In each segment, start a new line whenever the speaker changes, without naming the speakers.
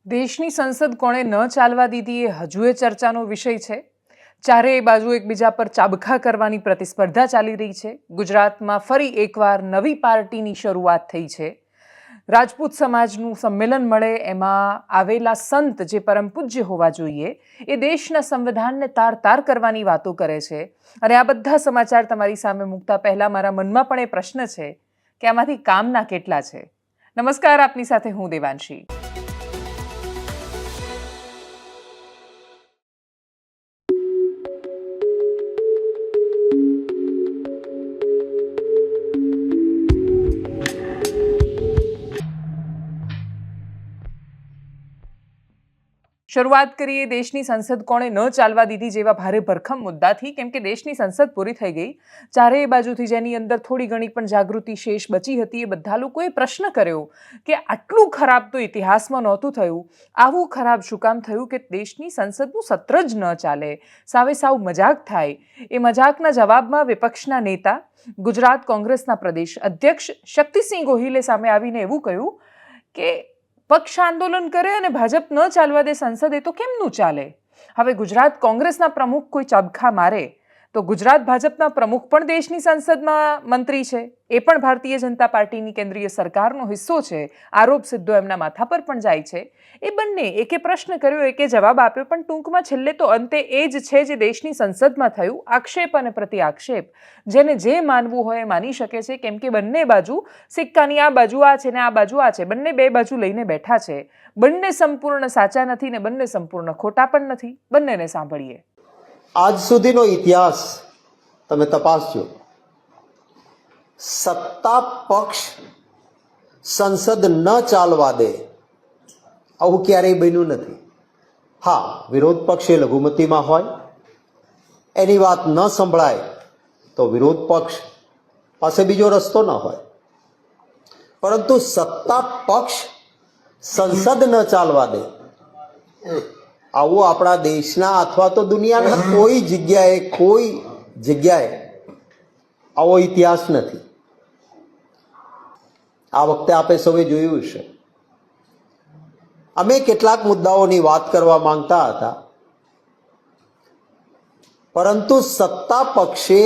દેશની સંસદ કોણે ન ચાલવા દીધી એ હજુ એ ચર્ચાનો વિષય છે. ચારેય બાજુ એકબીજા પર ચાબખા કરવાની પ્રતિસ્પર્ધા ચાલી રહી છે. ગુજરાતમાં ફરી એકવાર નવી પાર્ટીની શરૂઆત થઈ છે. રાજપૂત સમાજનું સંમેલન મળે એમાં આવેલા સંત જે પરમ પૂજ્ય હોવા જોઈએ એ દેશના સંવિધાનને તાર કરવાની વાતો કરે છે. અને આ બધા સમાચાર તમારી સામે મૂકતા પહેલા મારા મનમાં પણ એ પ્રશ્ન છે કે આમાંથી કામના કેટલા છે. નમસ્કાર, આપની સાથે હું દેવાંશી. શરૂઆત કરીએ દેશની સંસદ કોણે ન ચાલવા દીધી જેવા ભારે ભરખમ મુદ્દાથી, કેમ કે દેશની સંસદ પૂરી થઈ ગઈ. ચારેય બાજુથી જેની અંદર થોડી ઘણી પણ જાગૃતિ શેષ બચી હતી એ બધા લોકોએ પ્રશ્ન કર્યો કે આટલું ખરાબ તો ઇતિહાસમાં નહોતું થયું, આવું ખરાબ શું કામ થયું કે દેશની સંસદનું સત્ર જ ન ચાલે, સાવે સાવ મજાક થાય. એ મજાકના જવાબમાં વિપક્ષના નેતા ગુજરાત કોંગ્રેસના પ્રદેશ અધ્યક્ષ શક્તિસિંહ ગોહિલે સામે આવીને એવું કહ્યું કે પક્ષ આંદોલન કરે અને ભાજપ ન ચાલવા દે સંસદ, એ તો કેમનું ચાલે? હવે ગુજરાત કોંગ્રેસના પ્રમુખ કોઈ ચાબખા મારે તો ગુજરાત ભાજપના પ્રમુખ પણ દેશની સંસદમાં મંત્રી છે, એ પણ ભારતીય જનતા પાર્ટીની કેન્દ્રીય સરકારનો હિસ્સો છે. આરોપ સીધો એમના માથા પર પણ જાય છે. એ બંને એકે પ્રશ્ન કર્યો, એકે જવાબ આપ્યો, પણ ટૂંકમાં છેલ્લે તો અંતે એ જ છે જે દેશની સંસદમાં થયું. આક્ષેપ અને પ્રતિ આક્ષેપ, જેને જે માનવું હોય એ માની શકે છે, કેમ કે બંને બાજુ સિક્કાની આ બાજુ આ છે ને આ બાજુ આ છે. બંને બે બાજુ લઈને બેઠા છે. બંને સંપૂર્ણ સાચા નથી ને બંને સંપૂર્ણ ખોટા પણ નથી. બંનેને સાંભળીએ.
આજ સુધીનો ઇતિહાસ તમે તપાસજો, સત્તા પક્ષ સંસદ ન ચાલવા દે આવું ક્યારેય બન્યું નથી. હા, વિરોધ પક્ષ એ લઘુમતીમાં હોય, એની વાત ન સંભળાય તો વિરોધ પક્ષ પાસે બીજો રસ્તો ન હોય, પરંતુ સત્તા પક્ષ સંસદ ન ચાલવા દે આવું આપણા દેશના અથવા તો દુનિયાના કોઈ જગ્યાએ આવો ઇતિહાસ નથી. આ વખતે આપણે સૌએ જોયું છે. અમે કેટલાક મુદ્દાઓની વાત કરવા માંગતા હતા, પરંતુ સત્તા પક્ષે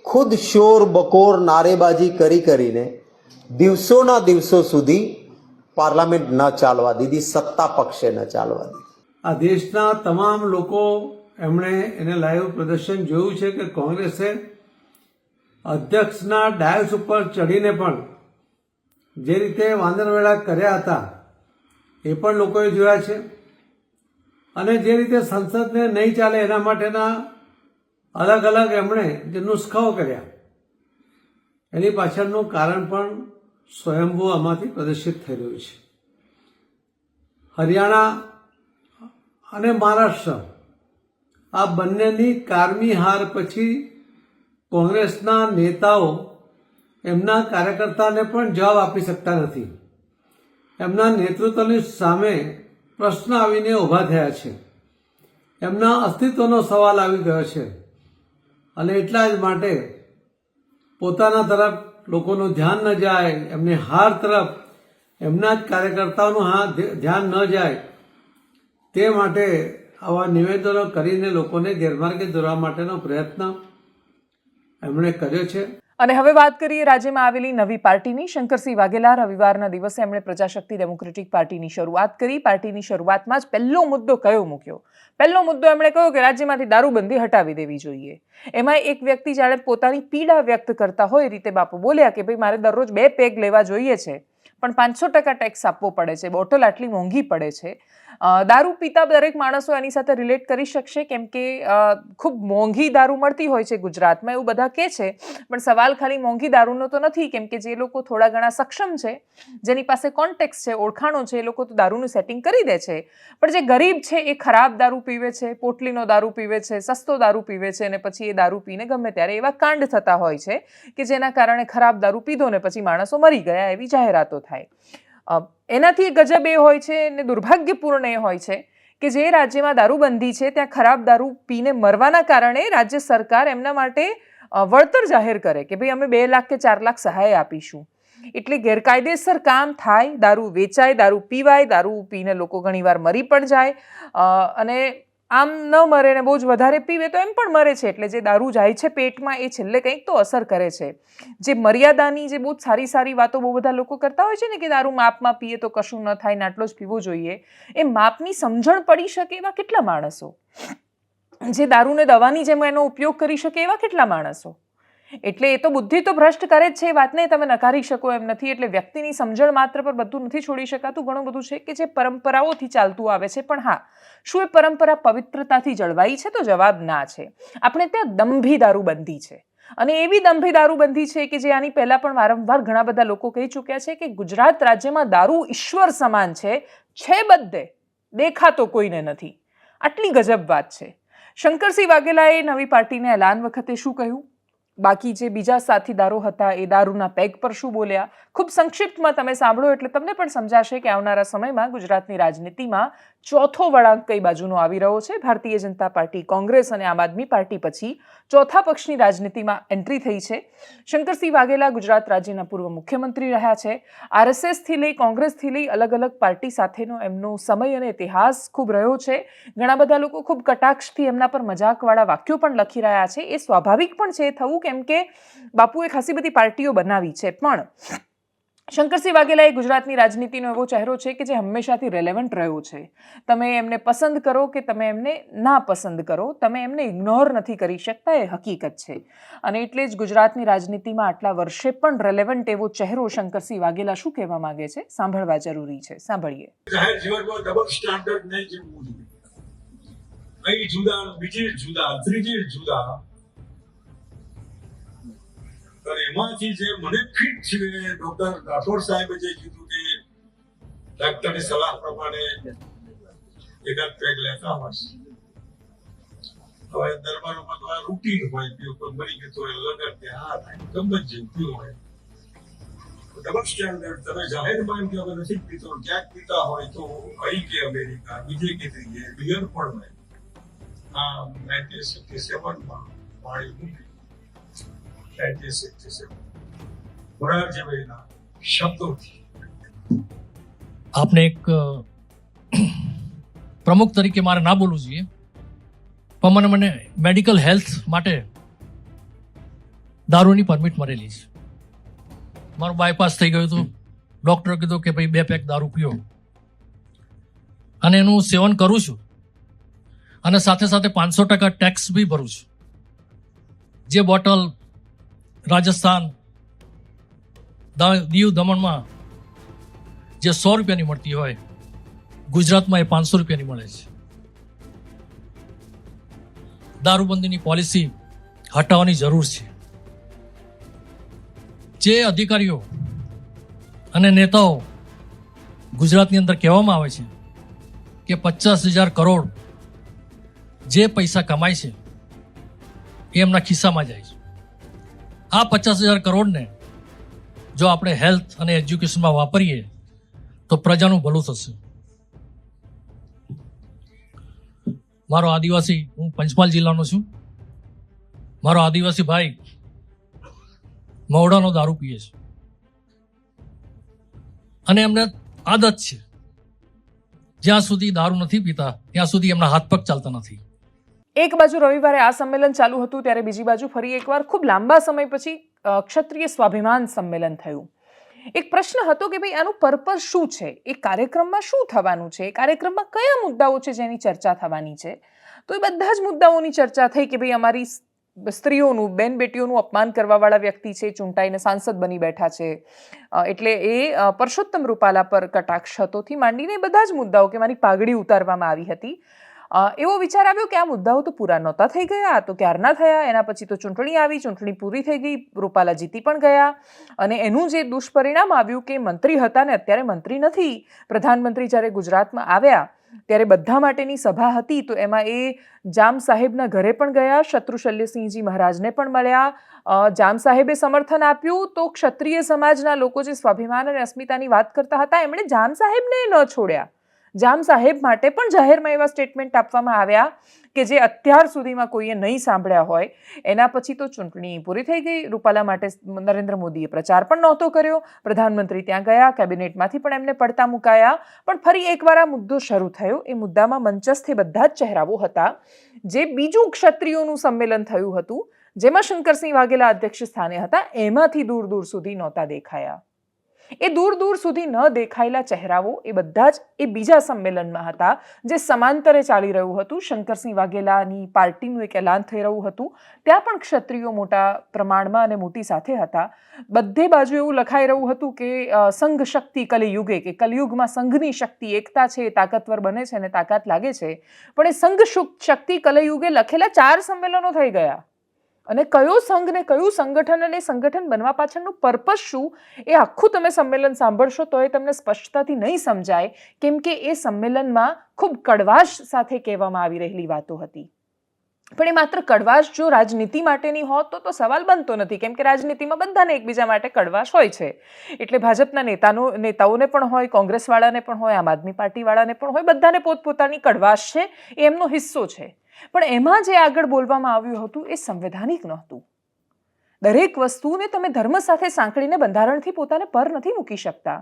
ખુદ શોર બકોર નારેબાજી કરીને દિવસોના દિવસો સુધી પાર્લામેન્ટ ન ચાલવા દીધી. સત્તા પક્ષે ન ચાલવા દીધી.
આ દેશના તમામ લોકો એમણે એને લાઈવ પ્રદર્શન જોયું છે કે કોંગ્રેસે અધ્યક્ષના ડાયસ ઉપર ચડીને પણ જે રીતે વાંદરવેળા કર્યા હતા એ પણ લોકોએ જોયા છે. અને જે રીતે સંસદને નહીં ચાલે એના માટેના અલગ અલગ એમણે જે નુસ્ખાઓ કર્યા એની પાછળનું કારણ પણ સ્વયંભૂ આમાંથી પ્રદર્શિત થઈ રહ્યું છે. હરિયાણા અને મહારાષ્ટ્ર આ બંનેની કારમી હાર પછી કોંગ્રેસના નેતાઓ એમના કાર્યકર્તાને પણ જવાબ આપી શકતા નથી. એમના નેતૃત્વની સામે પ્રશ્ન આવીને ઊભા થયા છે. એમના અસ્તિત્વનો સવાલ આવી ગયો છે. અને એટલા જ માટે પોતાના તરફ લોકોનું ધ્યાન ન જાય, એમની હાર તરફ એમના જ કાર્યકર્તાઓનું ધ્યાન ન જાય, તે માટે આવા નિવેદનો કરીને લોકોને ગેરમાર્ગે દોરવા માટેનો પ્રયત્ન એમણે કર્યો છે.
અને હવે વાત કરીએ રાજ્યમાં આવેલી નવી પાર્ટીની. શંકરસિંહ વાઘેલા રવિવારના દિવસે એમણે પ્રજાશક્તિ ડેમોક્રેટિક પાર્ટીની શરૂઆત કરી. પાર્ટીની શરૂઆતમાં જ પહેલો મુદ્દો કયો મૂક્યો? પહેલો મુદ્દો એમણે કહ્યો કે રાજ્યમાંથી દારૂબંધી હટાવી દેવી જોઈએ. એમાં એક વ્યક્તિ જાણે પોતાની પીડા વ્યક્ત કરતા હોય રીતે બાપુ બોલ્યા કે ભાઈ મારે દરરોજ 2 પેગ લેવા જોઈએ છે, પણ 500% ટેક્સ આપવો પડે છે, બોટલ આટલી મોંઘી પડે છે. દારૂ પીતા દરેક માણસો એની સાથે રિલેટ કરી શકશે, કેમ કે ખૂબ મોંઘી દારૂ મળતી હોય છે ગુજરાતમાં, એવું બધા કહે છે. પણ સવાલ ખાલી મોંઘી દારૂનો તો નથી, કેમ કે જે લોકો થોડા ઘણા સક્ષમ છે, જેની પાસે કોન્ટેક્ટ છે, ઓળખાણો છે, એ લોકો તો દારૂનું સેટિંગ કરી દે છે. પણ જે ગરીબ છે એ ખરાબ દારૂ પીવે છે, પોટલીનો દારૂ પીવે છે, સસ્તો દારૂ પીવે છે, અને પછી એ દારૂ પીને ગમે ત્યારે એવા કાંડ થતા હોય છે કે જેના કારણે ખરાબ દારૂ પીધો ને પછી માણસો મરી ગયા એવી જાહેરાતો થાય. એનાથી ગજબ એ હોય છે અને દુર્ભાગ્યપૂર્ણ એ હોય છે કે જે રાજ્યમાં દારૂબંધી છે ત્યાં ખરાબ દારૂ પીને મરવાના કારણે રાજ્ય સરકાર એમના માટે વળતર જાહેર કરે કે ભાઈ અમે 2 લાખ કે 4 લાખ સહાય આપીશું. એટલે ગેરકાયદેસર કામ થાય, દારૂ વેચાય, દારૂ પીવાય, દારૂ પીને લોકો ઘણીવાર મરી પણ જાય, અને આમ ન મરે ને બહુ જ વધારે પીવે તો એમ પણ મરે છે. એટલે જે દારૂ જાય છે પેટમાં એ છેલ્લે કંઈક તો અસર કરે છે. જે મર્યાદાની જે બહુ જ સારી વાતો બહુ બધા લોકો કરતા હોય છે ને કે દારૂ માપમાં પીએ તો કશું ન થાય ને આટલો જ પીવો જોઈએ, એ માપની સમજણ પડી શકે એવા કેટલા માણસો, જે દારૂને દવાની જેમ એનો ઉપયોગ કરી શકે એવા કેટલા માણસો. એટલે એ તો બુદ્ધિ તો ભ્રષ્ટ કરે જ છે, એ વાતને તમે નકારી શકો એમ નથી. એટલે વ્યક્તિની સમજણ માત્ર પર બધું નથી છોડી શકાતું. ઘણું બધું છે કે જે પરંપરાઓથી ચાલતું આવે છે. પણ હા, શું એ પરંપરા પવિત્રતાથી જળવાઈ છે? તો જવાબ ના છે. આપણે ત્યાં દંભી દારૂબંધી છે, અને એવી દંભી દારૂબંધી છે કે જે આની પહેલા પણ વારંવાર ઘણા બધા લોકો કહી ચૂક્યા છે કે ગુજરાત રાજ્યમાં દારૂ ઈશ્વર સમાન છે બધે, દેખાતો કોઈને નથી. આટલી ગજબ વાત છે. શંકરસિંહ વાઘેલાએ નવી પાર્ટીના એલાન વખતે શું કહ્યું, બાકી જે બીજા સાથીદારો હતા એ દારૂના પેગ પર શું બોલ્યા, ખૂબ સંક્ષિપ્તમાં તમે સાંભળો એટલે તમને પણ સમજાશે કે આવનારા સમયમાં ગુજરાતની રાજનીતિમાં ચોથો વળાંક કઈ બાજુનો આવી રહ્યો છે. ભારતીય જનતા પાર્ટી, કોંગ્રેસ અને આમ આદમી પાર્ટી પછી ચોથા પક્ષની રાજનીતિમાં એન્ટ્રી થઈ છે. શંકરસિંહ વાઘેલા ગુજરાત રાજ્યના પૂર્વ મુખ્યમંત્રી રહ્યા છે. આરએસએસથી લઈ કોંગ્રેસથી લઈ અલગ અલગ પાર્ટી સાથેનો એમનો સમય અને ઇતિહાસ ખૂબ રહ્યો છે. ઘણા બધા લોકો ખૂબ કટાક્ષથી એમના પર મજાકવાળા વાક્યો પણ લખી રહ્યા છે. એ સ્વાભાવિક પણ છે થવું, કેમ કે બાપુએ ખાસી બધી પાર્ટીઓ બનાવી છે. પણ શંકરસિંહ વાઘેલા એ ગુજરાતની રાજનીતિનો એવો ચહેરો છે કે જે હંમેશાથી રેલેવન્ટ રહ્યો છે. તમે એમને પસંદ કરો કે તમે એમને ના પસંદ કરો, તમે એમને ઇગ્નોર નથી કરી શકતા, એ હકીકત છે. અને એટલે જ ગુજરાતની રાજનીતિમાં આટલા વર્ષે પણ રેલેવન્ટ એવો ચહેરો શંકરસિંહ વાઘેલા શું કહેવા માંગે છે સાંભળવા જરૂરી છે. સાંભળીએ.
જાહેર જીવનમાં ડબલ સ્ટાન્ડર્ડ નહીં જીવવું જોઈએ. અહીં જુદા, બીજી જુદા, ત્રીજી જુદા. અને એમાંથી જે મને ફિટ છે, ડોક્ટર રાઠોડ સાહેબે જે કીધું કે ડોક્ટરની સલાહ પ્રમાણે એકાદ પેગ લેતા હોય. હવે દરબારોમાં તો આ રૂટીન હોય, કોઈ મરી ગયું તો લગન કે હા થાય, ગમે જેવું હોય. Double standard. તમે જાહેરમાં એમ કે હવે નથી પીતો, ક્યાંક પીતા હોય તો અહીં કે અમેરિકા, બીજે કે ત્રીજે બિયર પણ હોય. આ 1967માં પાણી મૂકી 1967 મોરારજીભાઈના શબ્દોથી.
આપને એક પ્રમુખ તરીકે મારે ના બોલવું જોઈએ, પણ મને મેડિકલ હેલ્થ માટે દારૂની પરમિટ મળેલી છે. મારું બાયપાસ થઈ ગયું હતું. ડૉક્ટરે કીધું કે ભાઈ 2 પેક દારૂ પીઓ, અને એનું સેવન કરું છું, અને સાથે સાથે 500% ટેક્સ બી ભરું છું. જે બોટલ રાજસ્થાન, દીવ દમણમાં જે 100 રૂપિયાની મળતી હોય, ગુજરાતમાં એ 500 રૂપિયાની મળે છે. દારૂબંધીની પોલિસી હટાવવાની જરૂર છે. જે અધિકારીઓ અને નેતાઓ ગુજરાતની અંદર કહેવામાં આવે છે કે 50,000 કરોડ જે પૈસા કમાય છે એ એમના ખિસ્સામાં જાય છે. આ 50,000 કરોડને જો આપણે હેલ્થ અને એજ્યુકેશનમાં વાપરીએ તો પ્રજાનું ભલું થશે. મારો આદિવાસી, હું પંચમહાલ જિલ્લાનો છું, મારો આદિવાસી ભાઈ મવડાનો દારૂ પીએ છે, અને એમને આદત છે જ્યાં સુધી દારૂ નથી પીતા ત્યાં સુધી એમના હાથ પગ ચાલતા નથી.
એક બાજુ રવિવારે આ સંમેલન ચાલુ હતું, ત્યારે બીજી બાજુ ફરી એકવાર ખૂબ લાંબા સમય પછી ક્ષત્રિય સ્વાભિમાન સંમેલન થયું. એક પ્રશ્ન હતો કે ભાઈ આનું પર્પઝ શું છે, એ કાર્યક્રમમાં શું થવાનું છે, એ કાર્યક્રમમાં કયા મુદ્દાઓ છે જેની ચર્ચા થવાની છે. તો એ બધા જ મુદ્દાઓની ચર્ચા થઈ કે ભાઈ અમારી સ્ત્રીઓનું, બેન બેટીઓનું અપમાન કરવાવાળા વ્યક્તિ છે, ચૂંટાઈને સાંસદ બની બેઠા છે, એટલે એ પરસોત્તમ રૂપાલા પર કટાક્ષ હતોથી માંડીને બધા જ મુદ્દાઓ, કે મારી પાઘડી ઉતારવામાં આવી હતી. એવો વિચાર આવ્યો કે આ મુદ્દાઓ તો પૂરા નહોતા થઈ ગયા, આ તો ક્યારના થયા. એના પછી તો ચૂંટણી આવી, ચૂંટણી પૂરી થઈ ગઈ, રૂપાલા જીતી પણ ગયા, અને એનું જે દુષ્પરિણામ આવ્યું કે મંત્રી હતા ને અત્યારે મંત્રી નથી. પ્રધાનમંત્રી જ્યારે ગુજરાતમાં આવ્યા ત્યારે બધા માટેની સભા હતી, તો એમાં એ જામ સાહેબના ઘરે પણ ગયા, શત્રુશલ્યસિંહજી મહારાજને પણ મળ્યા. જામ સાહેબે સમર્થન આપ્યું તો ક્ષત્રિય સમાજના લોકો જે સ્વાભિમાન અને અસ્મિતાની વાત કરતા હતા એમણે જામ સાહેબને ન છોડ્યા. જામ સાહેબ માટે પણ જાહેરમાં એવા સ્ટેટમેન્ટ આપવામાં આવ્યા કે જે અત્યાર સુધીમાં કોઈએ નહીં સાંભળ્યા હોય. એના પછી તો ચૂંટણી પૂરી થઈ ગઈ. રૂપાલા માટે નરેન્દ્ર મોદીએ પ્રચાર પણ નહોતો કર્યો. પ્રધાનમંત્રી ત્યાં ગયા, કેબિનેટમાંથી પણ એમને પડતા મુકાયા. પણ ફરી એકવાર આ મુદ્દો શરૂ થયો. એ મુદ્દામાં મંચસ્થ બધા જ ચહેરાઓ હતા. જે બીજું ક્ષત્રિયોનું સંમેલન થયું હતું, જેમાં શંકરસિંહ વાઘેલા અધ્યક્ષ સ્થાને હતા, એમાંથી દૂર દૂર સુધી નહોતા દેખાયા. એ દૂર દૂર સુધી ન દેખાયેલા ચહેરાઓ એ બધા જ એ બીજા સંમેલનમાં હતા, જે સમાંતરે ચાલી રહ્યું હતું. શંકરસિંહ વાઘેલાની પાર્ટીનું એક એલાન થઈ રહ્યું હતું. ત્યાં પણ ક્ષત્રિયો મોટા પ્રમાણમાં અને મોટી સાથે હતા. બધે બાજુ એવું લખાઈ રહ્યું હતું કે સંઘ શક્તિ કલિયુગે, કે કલિયુગમાં સંઘની શક્તિ, એકતા છે એ તાકાતવર બને છે અને તાકાત લાગે છે. પણ એ સંઘ શક્તિ કલિયુગે લખેલા 4 સંમેલનો થઈ ગયા. અને કયો સંઘ ને કયું સંગઠન અને સંગઠન બનવા પાછળનું પર્પસ શું, એ આખું તમે સંમેલન સાંભળશો તો એ તમને સ્પષ્ટતાથી નહીં સમજાય, કેમ કે એ સંમેલનમાં ખૂબ કડવાશ સાથે કહેવામાં આવી રહેલી વાતો હતી. પણ એ માત્ર કડવાશ જો રાજનીતિ માટેની હોત તો સવાલ બનતો નથી, કેમ કે રાજનીતિમાં બધાને એકબીજા માટે કડવાશ હોય છે. એટલે ભાજપના નેતાઓને પણ હોય, કોંગ્રેસવાળાને પણ હોય, આમ આદમી પાર્ટીવાળાને પણ હોય, બધાને પોતપોતાની કડવાશ છે, એ એમનો હિસ્સો છે. પણ એમાં જે આગળ બોલવામાં આવ્યું હતું એ સંવૈધાનિક નહોતું. દરેક વસ્તુને તમે ધર્મ સાથે સાંકળીને બંધારણથી પોતાને પર નથી મૂકી શકતા.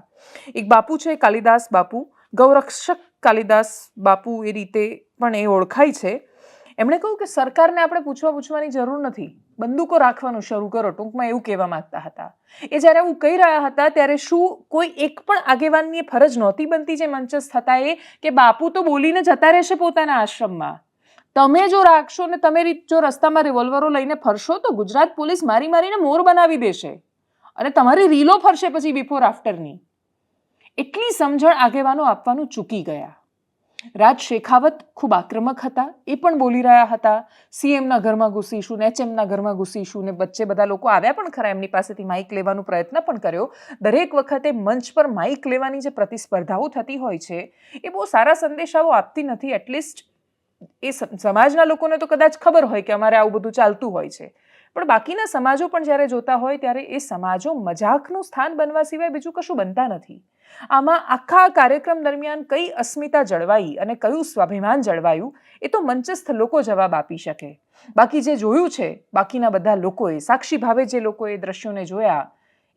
એક બાપુ છે, કાલિદાસ બાપુ, ગૌરક્ષક કાલિદાસ બાપુ એ રીતે પણ એ ઓળખાય છે. એમણે કહ્યું કે સરકારને આપણે પૂછવાની જરૂર નથી, બંદૂકો રાખવાનું શરૂ કરો, ટૂંકમાં એવું કહેવા માંગતા હતા. એ જ્યારે એવું કહી રહ્યા હતા ત્યારે શું કોઈ એક પણ આગેવાનની ફરજ નહોતી બનતી જે મંચસ્થ હતા એ, કે બાપુ તો બોલીને જતા રહેશે પોતાના આશ્રમમાં, તમે જો રાખશો ને તમે જો રસ્તામાં રિવોલ્વરો લઈને ફરશો તો ગુજરાત પોલીસ મારી મારીને મોર બનાવી દેશે અને તમારી રીલો ફરશે પછી બિફોર આફ્ટરની. એટલી સમજણ આગેવાનો આપવાનું ચૂકી ગયા. રાજ શેખાવત ખૂબ આક્રમક હતા. એ પણ બોલી રહ્યા હતા, સીએમના ઘરમાં ઘૂસીશું ને એચએમના ઘરમાં ઘૂસીશું ને. વચ્ચે બધા લોકો આવ્યા પણ ખરા, એમની પાસેથી માઇક લેવાનો પ્રયત્ન પણ કર્યો. દરેક વખતે મંચ પર માઇક લેવાની જે પ્રતિસ્પર્ધાઓ થતી હોય છે એ બહુ સારા સંદેશાઓ આપતી નથી. એટલીસ્ટ એ સમાજના લોકોને તો કદાચ ખબર હોય કે અમારે આવું બધું ચાલતું હોય છે, પણ બાકીના સમાજો પણ જ્યારે જોતા હોય ત્યારે એ સમાજો મજાકનું સ્થાન બનવા સિવાય બીજું કશું બનતા નથી. આમાં આખા કાર્યક્રમ દરમિયાન કઈ અસ્મિતા જળવાઈ અને કયું સ્વાભિમાન જળવાયું એ તો મંચસ્થ લોકો જવાબ આપી શકે. બાકી જે જોયું છે, બાકીના બધા લોકોએ, સાક્ષી ભાવે જે લોકોએ દ્રશ્યોને જોયા,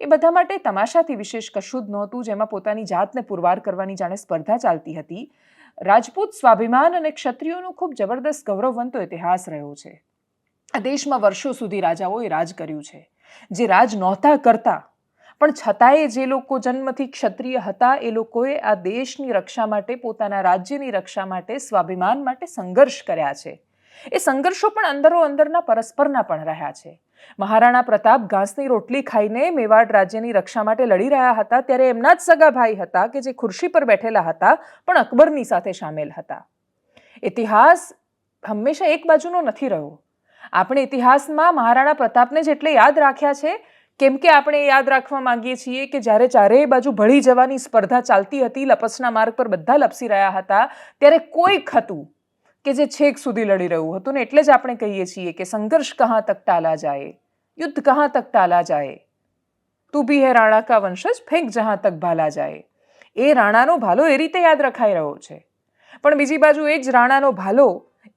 એ બધા માટે તમાશાથી વિશેષ કશું જ નહોતું, જેમાં પોતાની જાતને પુરવાર કરવાની જાણે સ્પર્ધા ચાલતી હતી. રાજપૂત સ્વાભિમાન અને ક્ષત્રિયોનો ખૂબ જબરદસ્ત ગૌરવવંતો ઇતિહાસ રહ્યો છે. આ દેશમાં વર્ષો સુધી રાજાઓએ રાજ કર્યું છે. જે રાજ નહોતા કરતા પણ છતાંય જે લોકો જન્મથી ક્ષત્રિય હતા એ લોકોએ આ દેશની રક્ષા માટે, પોતાના રાજ્યની રક્ષા માટે, સ્વાભિમાન માટે સંઘર્ષ કર્યા છે. એ સંઘર્ષો પણ અંદરો અંદરના પરસ્પરના પણ રહ્યા છે. મહારાણા પ્રતાપ ઘાસની રોટલી ખાઈને મેવાડ રાજ્યની રક્ષા માટે લડી રહ્યા હતા ત્યારે એમના જ સગા ભાઈ હતા કે જે ખુરશી પર બેઠેલા હતા પણ અકબરની સાથે સામેલ હતા. ઇતિહાસ હંમેશા એક બાજુનો નથી રહ્યો. આપણે ઇતિહાસમાં મહારાણા પ્રતાપને જેટલે યાદ રાખ્યા છે કેમ કે આપણે યાદ રાખવા માંગીએ છીએ કે જ્યારે ચારેય બાજુ ભળી જવાની સ્પર્ધા ચાલતી હતી, લપસના માર્ગ પર બધા લપસી રહ્યા હતા, ત્યારે કોઈક હતું કે જે છેક સુધી લડી રહ્યું હતું. ને એટલે જ આપણે કહીએ છીએ કે સંઘર્ષ કહાં તક ટાલા જાય, યુદ્ધ કહાં તક ટાલા જાય, તું ભી હે રાણા કા વંશજ, ફેંક જહાં તક ભાલા જાય. એ રાણાનો ભાલો એ રીતે યાદ રખાઈ રહ્યો છે. પણ બીજી બાજુ એ જ રાણાનો ભાલો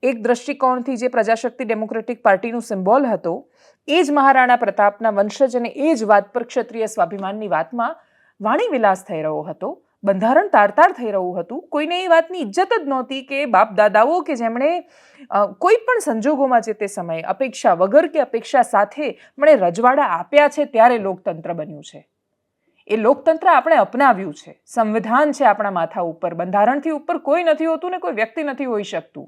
એક દ્રષ્ટિકોણથી જે પ્રજાશક્તિ ડેમોક્રેટિક પાર્ટીનું સિમ્બોલ હતો, એ જ મહારાણા પ્રતાપના વંશજ અને એ જ વાત પર ક્ષત્રિય સ્વાભિમાનની વાતમાં વાણી વિલાસ થઈ રહ્યો હતો. બંધારણ તારતાર થઈ રહ્યું હતું. કોઈને એ વાતની ઇજ્જત જ નહોતી કે બાપ દાદાઓ કે જેમણે કોઈ પણ સંજોગોમાં જે તે સમયે અપેક્ષા વગર કે અપેક્ષા સાથે મને રજવાડા આપ્યા છે ત્યારે લોકતંત્ર બન્યું છે. એ લોકતંત્ર આપણે અપનાવ્યું છે. સંવિધાન છે આપણા માથા ઉપર. બંધારણથી ઉપર કોઈ નથી હોતું ને કોઈ વ્યક્તિ નથી હોઈ શકતું.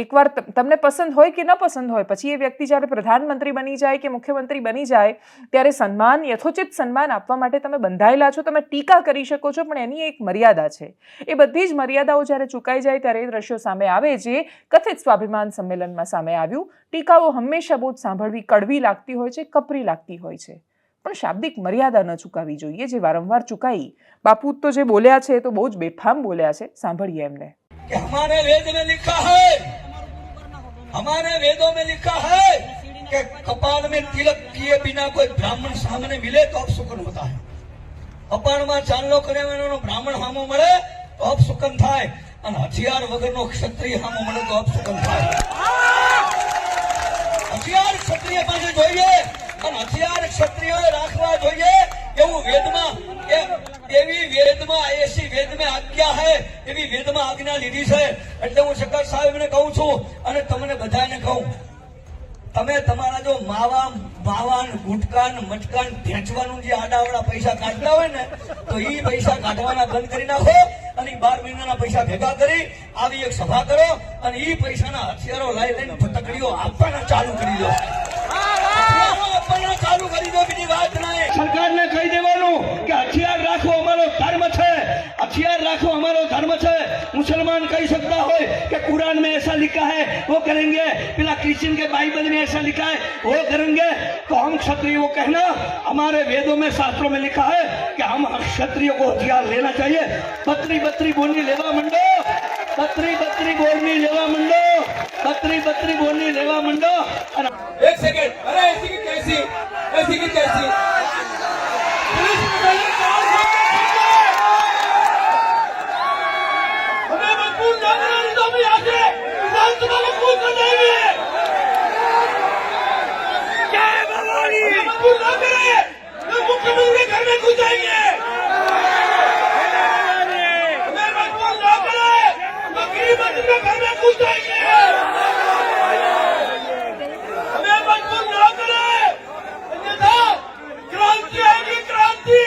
એકવાર તમને પસંદ હોય કે ન પસંદ હોય, પછી એ વ્યક્તિ જ્યારે પ્રધાનમંત્રી બની જાય કે મુખ્યમંત્રી બની જાય ત્યારે સન્માન, યથોચિત સન્માન આપવા માટે તમે બંધાયેલા છો. તમે ટીકા કરી શકો છો પણ એની એક મર્યાદા છે. એ બધી જ મર્યાદાઓ જ્યારે ચૂકાઈ જાય ત્યારે એ દ્રશ્યો સામે આવે જે કથિત સ્વાભિમાન સંમેલનમાં સામે આવ્યું. ટીકાઓ હંમેશા બહુ જ સાંભળવી કડવી લાગતી હોય છે, કપરી લાગતી હોય છે, પણ શાબ્દિક મર્યાદા ન ચૂકાવી જોઈએ જે વારંવાર ચૂકાઈ. બાપુ તો જે બોલ્યા છે તો બહુ જ બેફામ બોલ્યા છે. સાંભળીએ એમને.
कि हमारे वेद में लिखा है, हमारे वेदों में लिखा है कि कपाल में तिलक किए बिना कोई ब्राह्मण सामने मिले तो अपशुकन होता है. कपाल में चांदलो करे બ્રાહ્મણ સામો મળે તો અપશુકન થાય, અને હથિયાર વગરનો ક્ષત્રિય સામે મળે તો અપશુકન થાય. હથિયાર ક્ષત્રિય પાસે જોઈએ, અને હથિયાર ક્ષત્રિયોએ રાખવા જોઈએ એવું વેદમાં એસી વેદમાં આજ્ઞા હે, એવી વેદમાં આજ્ઞા લીધી છે. એટલે હું શંકર સાહેબને કહું છું અને તમને બધાને કહું, તમે તમારા જો માવા બાવાન ગુટકાન મટકાન ભેંચવાનું જે આડાવડા પૈસા કાઢતા હોય ને, તો એ પૈસા કાઢવાના બંધ કરી નાખો અને 12 મહિનાના પૈસા ભેગા કરી આવી એક સભા કરો અને એ પૈસાના હથિયારો લઈને ફટકડીઓ આપવાના ચાલુ કરી દો. હથિયારો આપવાના ચાલુ કરી દો, બીજી વાત નહીં. સરકારને કહી દેવાનું કે હથિયાર રાખવો અમારો ધર્મ છે, हथियार रखो हमारा धर्म है. मुसलमान कह सकता है कि कुरान में ऐसा लिखा है वो करेंगे, पिला क्रिश्चियन के बाइबल में ऐसा लिखा है वो करेंगे, तो हम क्षत्रिय को कहना हमारे वेदों में शास्त्रों में लिखा है कि हम क्षत्रियों को हथियार लेना चाहिए. बत्री बत्री बोलनी लेवा मंडो, बत्री बत्री बोलनी लेवा मंडो, बत्री बत्री बोलनी लेवा मंडो.
एक सेकंड, अरे ऐसी की कैसी पुलिस हमें मजबूर ना कराने दो, हम यहाँ से विधानसभा में कूद कर जाएंगे. क्या है भगवानी, हमें मजबूर ना करे, हम मुख्यमंत्री के घर में घुस जाएंगे. हमें मजबूर ना करे, हम गृहमंत्री के घर में घुस जाएंगे. हमें मजबूर ना करे, अन्यथा क्रांति आएगी, क्रांति.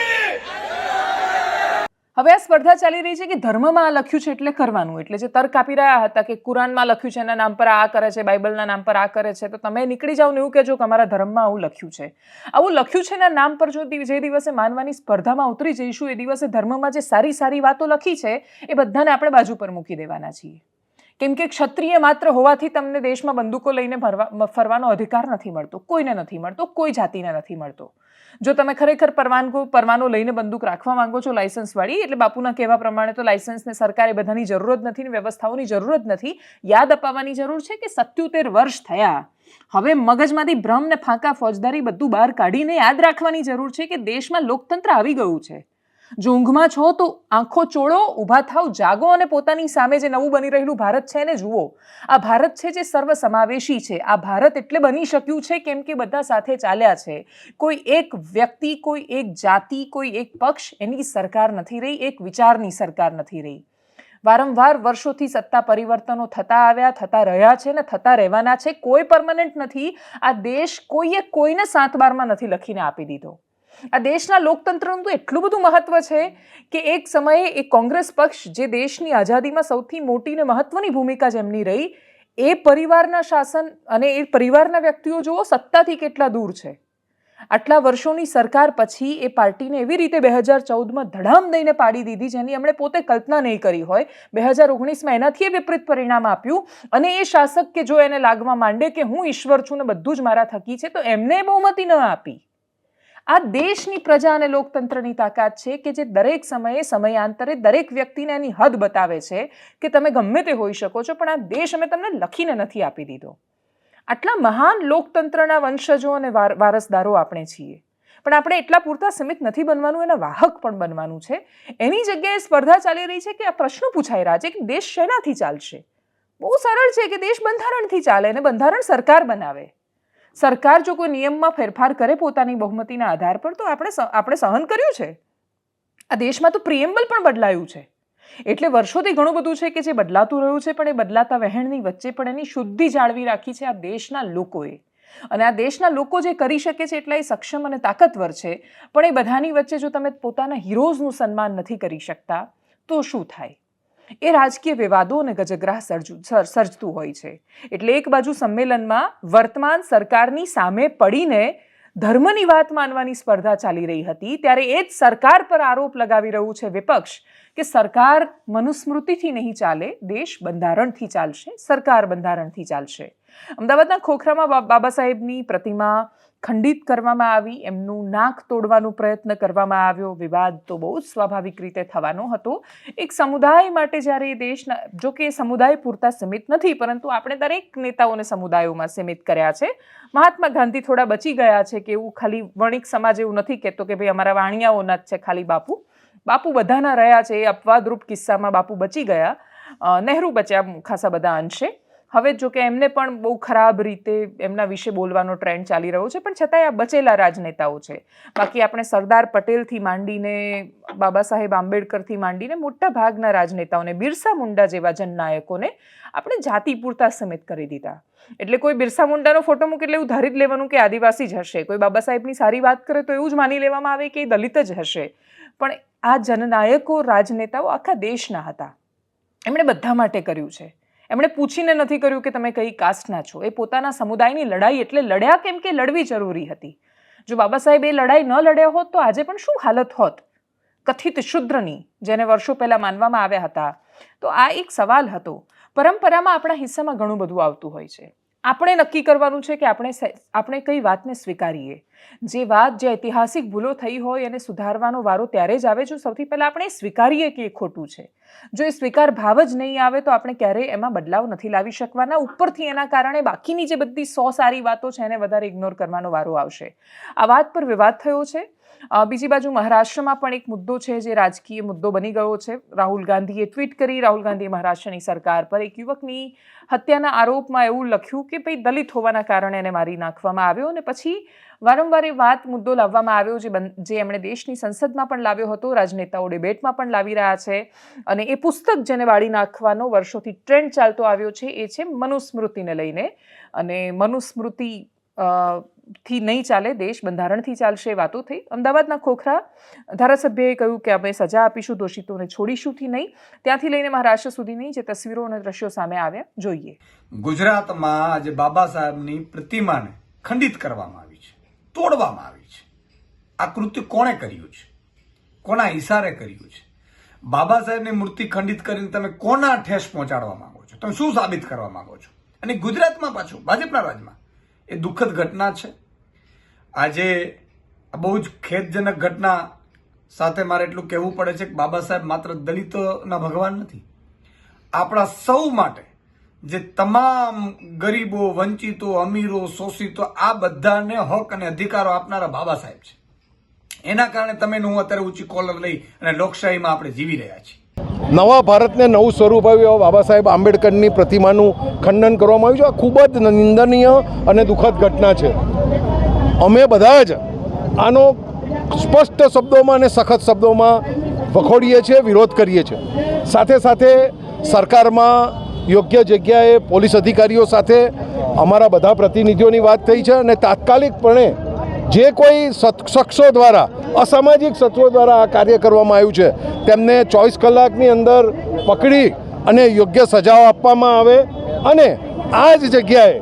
હવે આ સ્પર્ધા ચાલી રહી છે કે ધર્મમાં આ લખ્યું છે એટલે કરવાનું. એટલે જે તર્ક આપી રહ્યા હતા કે કુરાનમાં લખ્યું છે એના નામ પર આ કરે છે, બાઇબલના નામ પર આ કરે છે, તો તમે નીકળી જાઓ ને એવું કહેજો કે અમારા ધર્મમાં આવું લખ્યું છે. આવું લખ્યું છે એના નામ પર જો જે દિવસે માનવાની સ્પર્ધામાં ઉતરી જઈશું એ દિવસે ધર્મમાં જે સારી સારી વાતો લખી છે એ બધાને આપણે બાજુ પર મૂકી દેવાના છીએ. કેમ કે ક્ષત્રિય માત્ર હોવાથી તમને દેશમાં બંદૂકો લઈને ફરવાનો અધિકાર નથી મળતો, કોઈને નથી મળતો, કોઈ જાતિને નથી મળતો. જો તમે ખરેખર પરવાનો લઈને બંદૂક રાખવા માંગો છો લાયસન્સવાળી, એટલે બાપુના કહેવા પ્રમાણે તો લાયસન્સને સરકારે બધાની જરૂર જ નથી ને વ્યવસ્થાઓની જરૂર જ નથી. યાદ અપાવવાની જરૂર છે કે 77 વર્ષ થયા. હવે મગજમાંથી ભ્રમ ને ફાંકા ફોજદારી બધું બહાર કાઢીને યાદ રાખવાની જરૂર છે કે દેશમાં લોકતંત્ર આવી ગયું છે. જો ઊંઘમાં છો તો આંખો ચોળો, ઊભા થાવ, જાગો અને પોતાની સામે જે નવું બની રહેલું ભારત છે એને જુઓ. આ ભારત છે જે સર્વસમાવેશી છે. આ ભારત એટલે બની શક્યું છે કેમ કે બધા સાથે ચાલ્યા છે. કોઈ એક વ્યક્તિ, કોઈ એક જાતિ, કોઈ એક પક્ષ એની સરકાર નથી રહી, એક વિચારની સરકાર નથી રહી. વારંવાર વર્ષોથી સત્તા પરિવર્તનો થતા આવ્યા, થતા રહ્યા છે ને થતા રહેવાના છે. કોઈ પરમનન્ટ નથી. આ દેશ કોઈએ કોઈને 7/12માં નથી લખીને આપી દીધો. આ દેશના લોકતંત્રનું તો એટલું બધું મહત્વ છે કે એક સમયે એ કોંગ્રેસ પક્ષ જે દેશની આઝાદીમાં સૌથી મોટી ને મહત્વની ભૂમિકા જેમની રહી, એ પરિવારના શાસન અને એ પરિવારના વ્યક્તિઓ જુઓ સત્તાથી કેટલા દૂર છે. આટલા વર્ષોની સરકાર પછી એ પાર્ટીને એવી રીતે 2014માં ધડામ દઈને પાડી દીધી જેની એમણે પોતે કલ્પના નહીં કરી હોય. 2019માં એનાથી વિપરીત પરિણામ આપ્યું અને એ શાસક કે જો એને લાગવા માંડે કે હું ઈશ્વર છું ને બધું જ મારા થકી છે, તો એમને બહુમતી ન આપી. આ દેશની પ્રજા અને લોકતંત્રની તાકાત છે કે જે દરેક સમયે સમયાંતરે દરેક વ્યક્તિને એની હદ બતાવે છે કે તમે ગમે તે હોઈ શકો છો, પણ આ દેશ અમે તમને લખીને નથી આપી દીધો. આટલા મહાન લોકતંત્રના વંશજો અને વારસદારો આપણે છીએ, પણ આપણે એટલા પૂરતા સીમિત નથી બનવાનું, એના વાહક પણ બનવાનું છે. એની જગ્યાએ સ્પર્ધા ચાલી રહી છે કે આ પ્રશ્નો પૂછાઈ રહ્યા છે કે દેશ શેનાથી ચાલશે. બહુ સરળ છે કે દેશ બંધારણથી ચાલે અને બંધારણ સરકાર બનાવે. સરકાર જો કોઈ નિયમમાં ફેરફાર કરે પોતાની બહુમતીના આધાર પર તો આપણે સહન કર્યું છે. આ દેશમાં તો પ્રિએમ્બલ પણ બદલાયું છે. એટલે વર્ષોથી ઘણું બધું છે કે જે બદલાતું રહ્યું છે, પણ એ બદલાતા વહેણની વચ્ચે પણ એની શુદ્ધિ જાળવી રાખી છે આ દેશના લોકોએ. અને આ દેશના લોકો જે કરી શકે છે એટલા એ સક્ષમ અને તાકાતવર છે, પણ એ બધાની વચ્ચે જો તમે પોતાના હીરોઝનું સન્માન નથી કરી શકતા તો શું થાય? એ રાજકીય વિવાદો અને ગજગ્રાહ સર્જતું હોય છે. એટલે એક બાજુ સંમેલનમાં વર્તમાન સરકારની સામે પડીને ધર્મની વાત માનવાની સ્પર્ધા ચાલી રહી હતી, ત્યારે એ જ સરકાર પર આરોપ લગાવી રહ્યું છે વિપક્ષ કે સરકાર મનુસ્મૃતિથી નહીં ચાલે, દેશ બંધારણથી ચાલશે, સરકાર બંધારણથી ચાલશે. અમદાવાદના ખોખરામાં બાબા સાહેબની પ્રતિમા ખંડિત કરવામાં આવી, એમનું નાક તોડવાનો પ્રયત્ન કરવામાં આવ્યો. વિવાદ તો બહુ જ સ્વાભાવિક રીતે થવાનો હતો. એક સમુદાય માટે જ્યારે એ દેશના, જો કે સમુદાય પૂરતા સીમિત નથી, પરંતુ આપણે દરેક નેતાઓને સમુદાયોમાં સીમિત કર્યા છે. મહાત્મા ગાંધી થોડા બચી ગયા છે કે એવું ખાલી વણિક સમાજ એવું નથી કહેતો કે ભાઈ અમારા વાણિયાઓના જ છે ખાલી બાપુ. બાપુ બધાના રહ્યા છે. એ અપવાદરૂપ કિસ્સામાં બાપુ બચી ગયા, નહેરુ બચ્યા ખાસા બધા અંશે. હવે જો કે એમને પણ બહુ ખરાબ રીતે એમના વિશે બોલવાનો ટ્રેન્ડ ચાલી રહ્યો છે, પણ છતાંય આ બચેલા રાજનેતાઓ છે. બાકી આપણે સરદાર પટેલથી માંડીને બાબા સાહેબ આંબેડકરથી માંડીને મોટા ભાગના રાજનેતાઓને, બિરસા મુંડા જેવા જનનાયકોને આપણે જાતિ પૂરતા સમેત કરી દીધા. એટલે કોઈ બિરસા મુંડાનો ફોટો મૂકે એટલે એવું ધારી જ લેવાનું કે આદિવાસી જ હશે, કોઈ બાબા સાહેબની સારી વાત કરે તો એવું જ માની લેવામાં આવે કે એ દલિત જ હશે. પણ આ જનનાયકો, રાજનેતાઓ આખા દેશના હતા. એમણે બધા માટે કર્યું છે. એમણે પૂછીને નથી કર્યું કે તમે કઈ કાસ્ટના છો. એ પોતાના સમુદાયની લડાઈ એટલે લડ્યા કેમ કે લડવી જરૂરી હતી. જો બાબા સાહેબ એ લડાઈ ન લડ્યા હોત તો આજે પણ શું હાલત હોત કથિત શુદ્રની, જેને વર્ષો પહેલા માનવામાં આવ્યા હતા. તો આ એક સવાલ હતો. પરંપરામાં આપણા હિસ્સામાં ઘણું બધું આવતું હોય છે. આપણે નક્કી કરવાનું છે કે આપણે કઈ વાતને સ્વીકારીએ. જે વાત, જે ઐતિહાસિક ભૂલો થઈ હોય એને સુધારવાનો વારો ત્યારે જ આવે જો સૌથી પહેલાં આપણે સ્વીકારીએ કે એ ખોટું છે. જો એ સ્વીકાર ભાવ જ નહીં આવે તો આપણે ક્યારેય એમાં બદલાવ નથી લાવી શકવાના. ઉપરથી એના કારણે બાકીની જે બધી 100 સારી વાતો છે એને વધારે ઇગ્નોર કરવાનો વારો આવશે. આ વાત પર વિવાદ થયો છે. બીજી બાજુ મહારાષ્ટ્રમાં પણ એક મુદ્દો છે જે રાજકીય મુદ્દો બની ગયો છે. રાહુલ ગાંધીએ ટ્વીટ કરી, રાહુલ ગાંધીએ મહારાષ્ટ્રની સરકાર પર એક યુવકની હત્યાના આરોપમાં એવું લખ્યું કે ભાઈ દલિત હોવાના કારણે એને મારી નાખવામાં આવ્યો. અને પછી વારંવાર એ મુદ્દો લાવવામાં આવ્યો જે એમણે દેશની સંસદમાં પણ લાવ્યો હતો, રાજનેતાઓ ડિબેટમાં પણ લાવી રહ્યા છે. અને એ પુસ્તક જેને વાળી નાખવાનો વર્ષોથી ટ્રેન્ડ ચાલતો આવ્યો છે એ છે મનુસ્મૃતિને લઈને. અને મનુસ્મૃતિ થી નહીં ચાલે, દેશ બંધારણથી ચાલશે, વાતો થઈ. અમદાવાદના ખોખરા ધારાસભ્યએ કહ્યું કે અમે સજા આપીશું, દોષિતોને છોડીશુંથી નહીં. ત્યાંથી લઈને મહારાષ્ટ્ર સુધીની જે તસવીરો અને દ્રશ્યો સામે આવ્યા, જોઈએ.
ગુજરાતમાં આજે બાબા સાહેબની પ્રતિમાને ખંડિત કરવામાં આવી છે, તોડવામાં આવી છે. આ કૃત્ય કોણે કર્યું છે? કોના ઇશારે કર્યું છે? બાબા સાહેબની મૂર્તિ ખંડિત કરીને તમે કોના ઠેસ પહોંચાડવા માંગો છો? તમે શું સાબિત કરવા માંગો છો? અને ગુજરાતમાં પાછું ભાજપના રાજમાં એ દુઃખદ ઘટના છે. આજે બહુ જ ખેદજનક ઘટના સાથે મારે એટલું કહેવું પડે છે કે બાબા સાહેબ માત્ર દલિતોના ભગવાન નથી. આપણા સૌ માટે જે તમામ ગરીબો, વંચિતો, અમીરો, શોષિતો, આ બધાને હક અને અધિકારો આપનારા બાબા સાહેબ છે. એના કારણે તમે હું અત્યારે ઊંચી કોલર લઈ અને લોકશાહીમાં આપણે જીવી રહ્યા છીએ.
નવા ભારતને નવું સ્વરૂપ આવ્યું, બાબા સાહેબ આંબેડકરની પ્રતિમાનું ખંડન કરવામાં આવ્યું છે. આ ખૂબ જ નિંદનીય અને દુઃખદ ઘટના છે. અમે બધા જ આનો સ્પષ્ટ શબ્દોમાં અને સખત શબ્દોમાં વખોડીએ છીએ, વિરોધ કરીએ છીએ. સાથે સાથે સરકારમાં યોગ્ય જગ્યાએ પોલીસ અધિકારીઓ સાથે અમારા બધા પ્રતિનિધિઓની વાત થઈ છે અને તાત્કાલિકપણે જે કોઈ શખ્સો દ્વારા, અસામાજિક તત્વો દ્વારા આ કાર્ય કરવામાં આવ્યું છે તેમને 24 કલાકની અંદર પકડી અને યોગ્ય સજાઓ આપવામાં આવે અને આ જ જગ્યાએ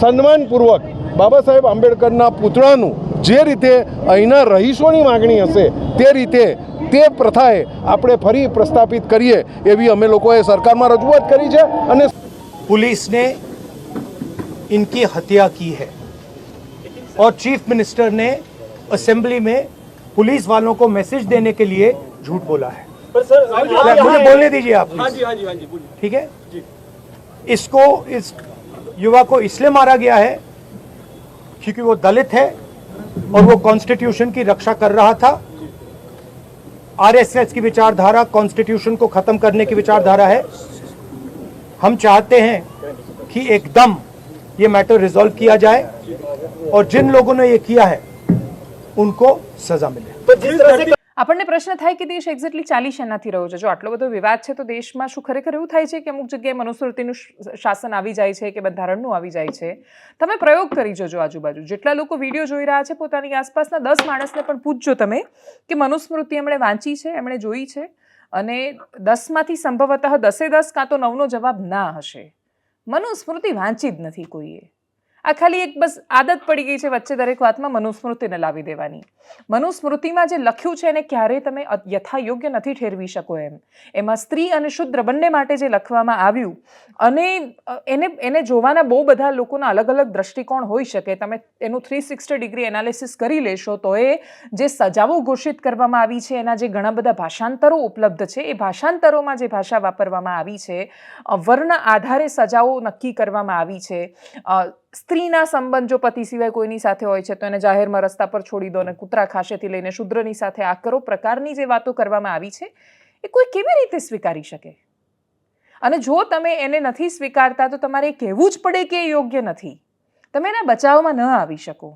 સન્માનપૂર્વક બાબા સાહેબ આંબેડકરના પુતળાનું જે રીતે અહીંના રહીશોની માગણી હશે તે રીતે તે પ્રથાએ આપણે ફરી પ્રસ્થાપિત કરીએ એવી અમે લોકોએ સરકારમાં રજૂઆત કરી છે. અને
पुलिस ने इनकी हत्या की है और चीफ मिनिस्टर ने असेंबली में पुलिस वालों को मैसेज देने के लिए झूठ बोला है. मुझे बोलने दीजिए आप. ठीक है. इसको, इस युवा को इसलिए मारा गया है क्योंकि वो दलित है और वो कॉन्स्टिट्यूशन की रक्षा कर रहा था. आरएसएस की विचारधारा कॉन्स्टिट्यूशन को खत्म करने की विचारधारा है. हम चाहते हैं कि एकदम ये मैटर रिजॉल्व किया जाए और जिन लोगों ने ये किया है उनको सजा मिले.
આપણને પ્રશ્ન થાય કે દેશ એક્ઝેક્ટલી ચાલી શેનાથી રહ્યો છે? જો આટલો બધો વિવાદ છે તો દેશમાં શું ખરેખર એવું થાય છે કે અમુક જગ્યાએ મનુસ્મૃતિનું શાસન આવી જાય છે કે બંધારણનું આવી જાય છે? તમે પ્રયોગ કરી જોજો આજુબાજુ. જેટલા લોકો વિડીયો જોઈ રહ્યા છે પોતાની આસપાસના 10 માણસને પણ પૂછજો તમે કે મનુસ્મૃતિ એમણે વાંચી છે, એમણે જોઈ છે? અને 10માંથી સંભવતઃ 10 કાં તો 9નો જવાબ ના હશે. મનુસ્મૃતિ વાંચી જ નથી કોઈએ. આ ખાલી એક બસ આદત પડી ગઈ છે વચ્ચે દરેક વાતમાં મનુસ્મૃતિને લાવી દેવાની. મનુસ્મૃતિમાં જે લખ્યું છે એને ક્યારેય તમે યથાયોગ્ય નથી ઠેરવી શકો એમ. એમાં સ્ત્રી અને શુદ્ર બંને માટે જે લખવામાં આવ્યું અને એને જોવાના બહુ બધા લોકોના અલગ અલગ દ્રષ્ટિકોણ હોઈ શકે. તમે એનું 360 ડિગ્રી એનાલિસિસ કરી લેશો તો એ જે સજાઓ ઘોષિત કરવામાં આવી છે એના જે ઘણા બધા ભાષાંતરો ઉપલબ્ધ છે એ ભાષાંતરોમાં જે ભાષા વાપરવામાં આવી છે, વર્ણ આધારે સજાઓ નક્કી કરવામાં આવી છે, સ્ત્રીના સંબંધ જો પતિ સિવાય કોઈની સાથે હોય છે તો એને જાહેરમાં રસ્તા પર છોડી દો અને કૂતરા ખાશેથી લઈને શુદ્રની સાથે આ કરો પ્રકારની જે વાતો કરવામાં આવી છે એ કોઈ કેવી રીતે સ્વીકારી શકે? અને જો તમે એને નથી સ્વીકારતા તો તમારે કહેવું જ પડે કે એ યોગ્ય નથી. તમે એના બચાવમાં ન આવી શકો.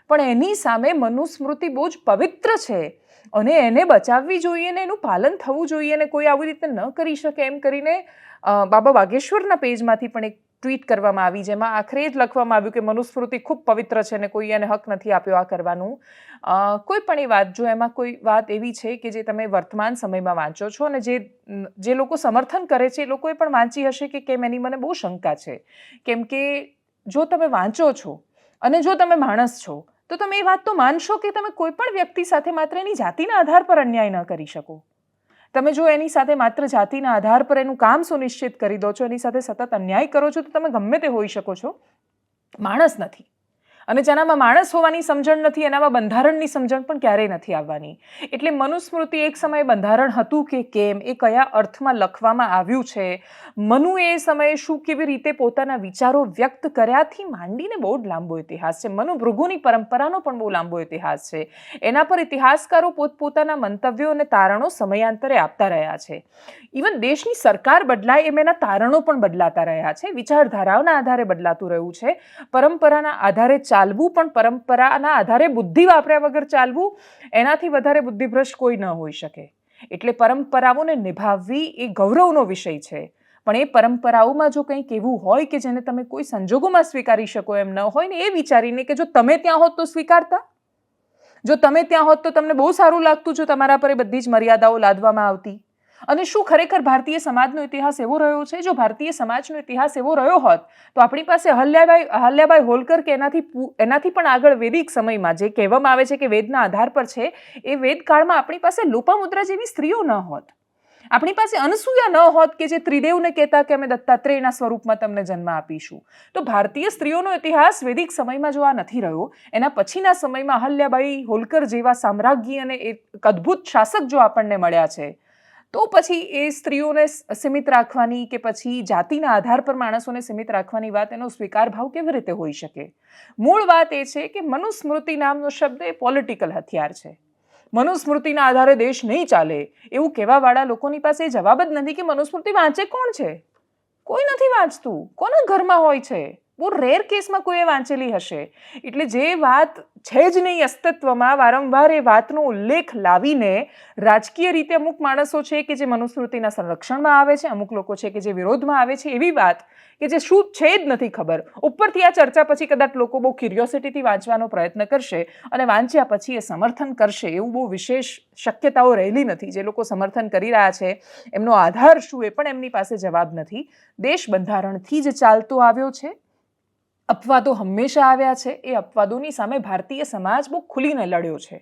પણ એની સામે મનુસ્મૃતિ બહુ જ પવિત્ર છે અને એને બચાવવી જોઈએ ને એનું પાલન થવું જોઈએ અને કોઈ આવી રીતે ન કરી શકે એમ કરીને બાબા વાઘેશ્વરના પેજમાંથી પણ એક ટ્વીટ કરવામાં આવી જેમાં આખરે જ લખવામાં આવ્યું કે મનુસ્મૃતિ ખૂબ પવિત્ર છે અને કોઈ એને હક નથી આપ્યો આ કરવાનું. કોઈ પણ એ વાત જો એમાં કોઈ વાત એવી છે કે જે તમે વર્તમાન સમયમાં વાંચો છો અને જે લોકો સમર્થન કરે છે એ લોકોએ પણ વાંચી હશે કે કેમ એની મને બહુ શંકા છે. કેમ કે જો તમે વાંચો છો અને જો તમે માણસ છો તો તમે એ વાત તો માનશો કે તમે કોઈ પણ વ્યક્તિ સાથે માત્ર એની જાતિના આધાર પર અન્યાય ન કરી શકો. તમે જો એની સાથે માત્ર જાતિના આધાર પર એનું કામ સુનિશ્ચિત કરી દો છો, એની સાથે સતત અન્યાય કરો છો તો તમે ગમે તે હોઈ શકો છો, માણસ નથી. અને જેનામાં માણસ હોવાની સમજણ નથી એનામાં બંધારણની સમજણ પણ ક્યારેય નથી આવવાની. એટલે મનુસ્મૃતિ એક સમયે બંધારણ હતું કે કેમ, એ કયા અર્થમાં લખવામાં આવ્યું છે, મનુએ એ સમયે શું કેવી રીતે પોતાના વિચારો વ્યક્ત કર્યાથી માંડીને બહુ જ લાંબો ઇતિહાસ છે. મનુ ભૃગુની પરંપરાનો પણ બહુ લાંબો ઇતિહાસ છે. એના પર ઇતિહાસકારો પોતપોતાના મંતવ્યો અને તારણો સમયાંતરે આપતા રહ્યા છે. ઇવન દેશની સરકાર બદલાય એમ એના તારણો પણ બદલાતા રહ્યા છે. વિચારધારાઓના આધારે બદલાતું રહ્યું છે. પરંપરાના આધારે ચાલવું, પણ પરંપરાના આધારે બુદ્ધિ વાપર્યા વગર ચાલવું, એનાથી વધારે બુદ્ધિભ્રષ્ટ કોઈ ન હોઈ શકે. એટલે પરંપરાઓને નિભાવવી એ ગૌરવનો વિષય છે. પણ એ પરંપરાઓમાં જો કંઈક એવું હોય કે જેને તમે કોઈ સંજોગોમાં સ્વીકારી શકો એમ ન હોય ને એ વિચારીને કે જો તમે ત્યાં હોત તો સ્વીકારતા, જો તમે ત્યાં હોત તો તમને બહુ સારું લાગતું જો તમારા પર એ બધી જ મર્યાદાઓ લાદવામાં આવતી. અને શું ખરેખર ભારતીય સમાજનો ઇતિહાસ એવો રહ્યો છે? જો ભારતીય સમાજનો ઇતિહાસ એવો રહ્યો હોત તો આપણી પાસે અહલ્યાબાઈ હોલકર કે એનાથી પણ આગળ વૈદિક સમયમાં જે કહેવામાં આવે છે કે વેદના આધાર પર છે, એ વેદકાળમાં આપણી પાસે લોપામુદ્રા જેવી સ્ત્રીઓ ન હોત. આપણી પાસે અનસૂયા ન હોત કે જે ત્રિદેવને કહેતા કે અમે દત્તાત્રેયના સ્વરૂપમાં તમને જન્મ આપીશું. તો ભારતીય સ્ત્રીઓનો ઇતિહાસ વૈદિક સમયમાં જો આ નથી રહ્યો, એના પછીના સમયમાં અહલ્યાબાઈ હોલકર જેવા સામ્રાજ્ઞી અને એક અદ્ભુત શાસક જો આપણને મળ્યા છે, તો પછી એ સ્ત્રીઓને સીમિત રાખવાની કે પછી જાતિના આધાર પર માણસોને સીમિત રાખવાની વાત એનો સ્વીકાર ભાવ કેવી રીતે હોઈ શકે? મૂળ વાત એ છે કે મનુસ્મૃતિ નામનો શબ્દ એ પોલિટિકલ હથિયાર છે. મનુસ્મૃતિના આધારે દેશ નહીં ચાલે એવું કહેવાવાળા લોકોની પાસે જવાબ જ નથી કે મનુસ્મૃતિ વાંચે કોણ છે? કોઈ નથી વાંચતું. કોના ઘરમાં હોય છે? બહુ રેર કેસમાં કોઈએ વાંચેલી હશે. એટલે જે વાત છે જ નહીં અસ્તિત્વમાં, વારંવાર એ વાતનો ઉલ્લેખ લાવીને રાજકીય રીતે અમુક માણસો છે કે જે મનુસ્મૃતિના સંરક્ષણમાં આવે છે, અમુક લોકો છે કે જે વિરોધમાં આવે છે, એવી વાત કે જે શું છે જ નથી ખબર. ઉપરથી આ ચર્ચા પછી કદાચ લોકો બહુ ક્યુરિયોસિટીથી વાંચવાનો પ્રયત્ન કરશે અને વાંચ્યા પછી એ સમર્થન કરશે એવું બહુ વિશેષ શક્યતાઓ રહેલી નથી. જે લોકો સમર્થન કરી રહ્યા છે એમનો આધાર શું એ પણ એમની પાસે જવાબ નથી. દેશ બંધારણથી જ ચાલતો આવ્યો છે. અપવાદો હંમેશા આવ્યા છે. એ અપવાદોની સામે ભારતીય સમાજ બહુ ખુલીને લડ્યો છે.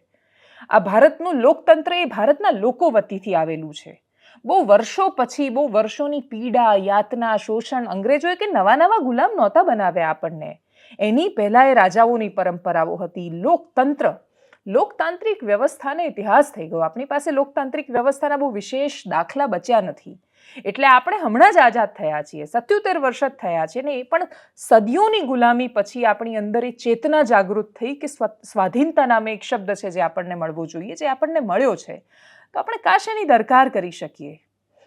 આ ભારતનું લોકતંત્ર એ ભારતના લોકો વતીથી આવેલું છે. બહુ વર્ષો પછી, બહુ વર્ષોની પીડા, યાતના, શોષણ અંગ્રેજોએ કે નવા નવા ગુલામ નહોતા બનાવ્યા આપણને. એની પહેલા એ રાજાઓની પરંપરાઓ હતી. લોકતાંત્રિક વ્યવસ્થાને ઇતિહાસ થઈ ગયો. આપણી પાસે લોકતાંત્રિક વ્યવસ્થાના બહુ વિશેષ દાખલા બચ્યા નથી. એટલે આપણે હમણાં જ આઝાદ થયા છીએ, 77 વર્ષ જ થયા છે ને એ પણ સદીઓની ગુલામી પછી આપણી અંદર એ ચેતના જાગૃત થઈ કે સ્વાધીનતા નામે એક શબ્દ છે જે આપણને મળવો જોઈએ, જે આપણને મળ્યો છે. તો આપણે કાશ એની દરકાર કરી શકીએ.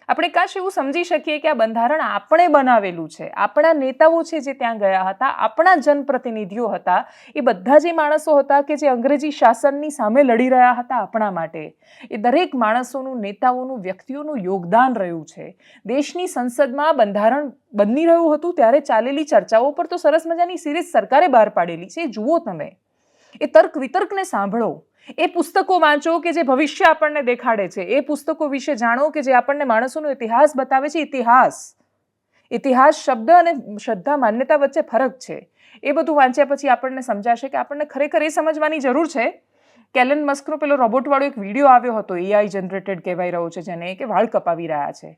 આપણે કાશ એવું સમજી શકીએ કે આ બંધારણ આપણે બનાવેલું છે. આપણા નેતાઓ છે જે ત્યાં ગયા હતા, આપણા જનપ્રતિનિધિઓ હતા, એ બધા જે માણસો હતા કે જે અંગ્રેજી શાસનની સામે લડી રહ્યા હતા આપણા માટે, એ દરેક માણસોનું, નેતાઓનું, વ્યક્તિઓનું યોગદાન રહ્યું છે. દેશની સંસદમાં બંધારણ બની રહ્યું હતું ત્યારે ચાલેલી ચર્ચાઓ પર તો સરસ મજાની સિરીઝ સરકારે બહાર પાડેલી છે. એ જુઓ તમે, એ તર્ક વિતર્કને સાંભળો, એ પુસ્તકો વાંચો કે જે ભવિષ્ય આપણને દેખાડે છે, એ પુસ્તકો વિશે જાણો કે જે આપણને માણસોનો ઇતિહાસ બતાવે છે. ઇતિહાસ શબ્દ અને શ્રદ્ધા માન્યતા વચ્ચે ફરક છે. એ બધું વાંચ્યા પછી આપણને સમજાશે કે આપણને ખરેખર એ સમજવાની જરૂર છે કે એલન મસ્કનો પેલો રોબોટવાળો એક વિડીયો આવ્યો હતો, એઆઈ જનરેટેડ કહેવાય રહ્યો છે જેને, કે વાળ કપાવી રહ્યા છે.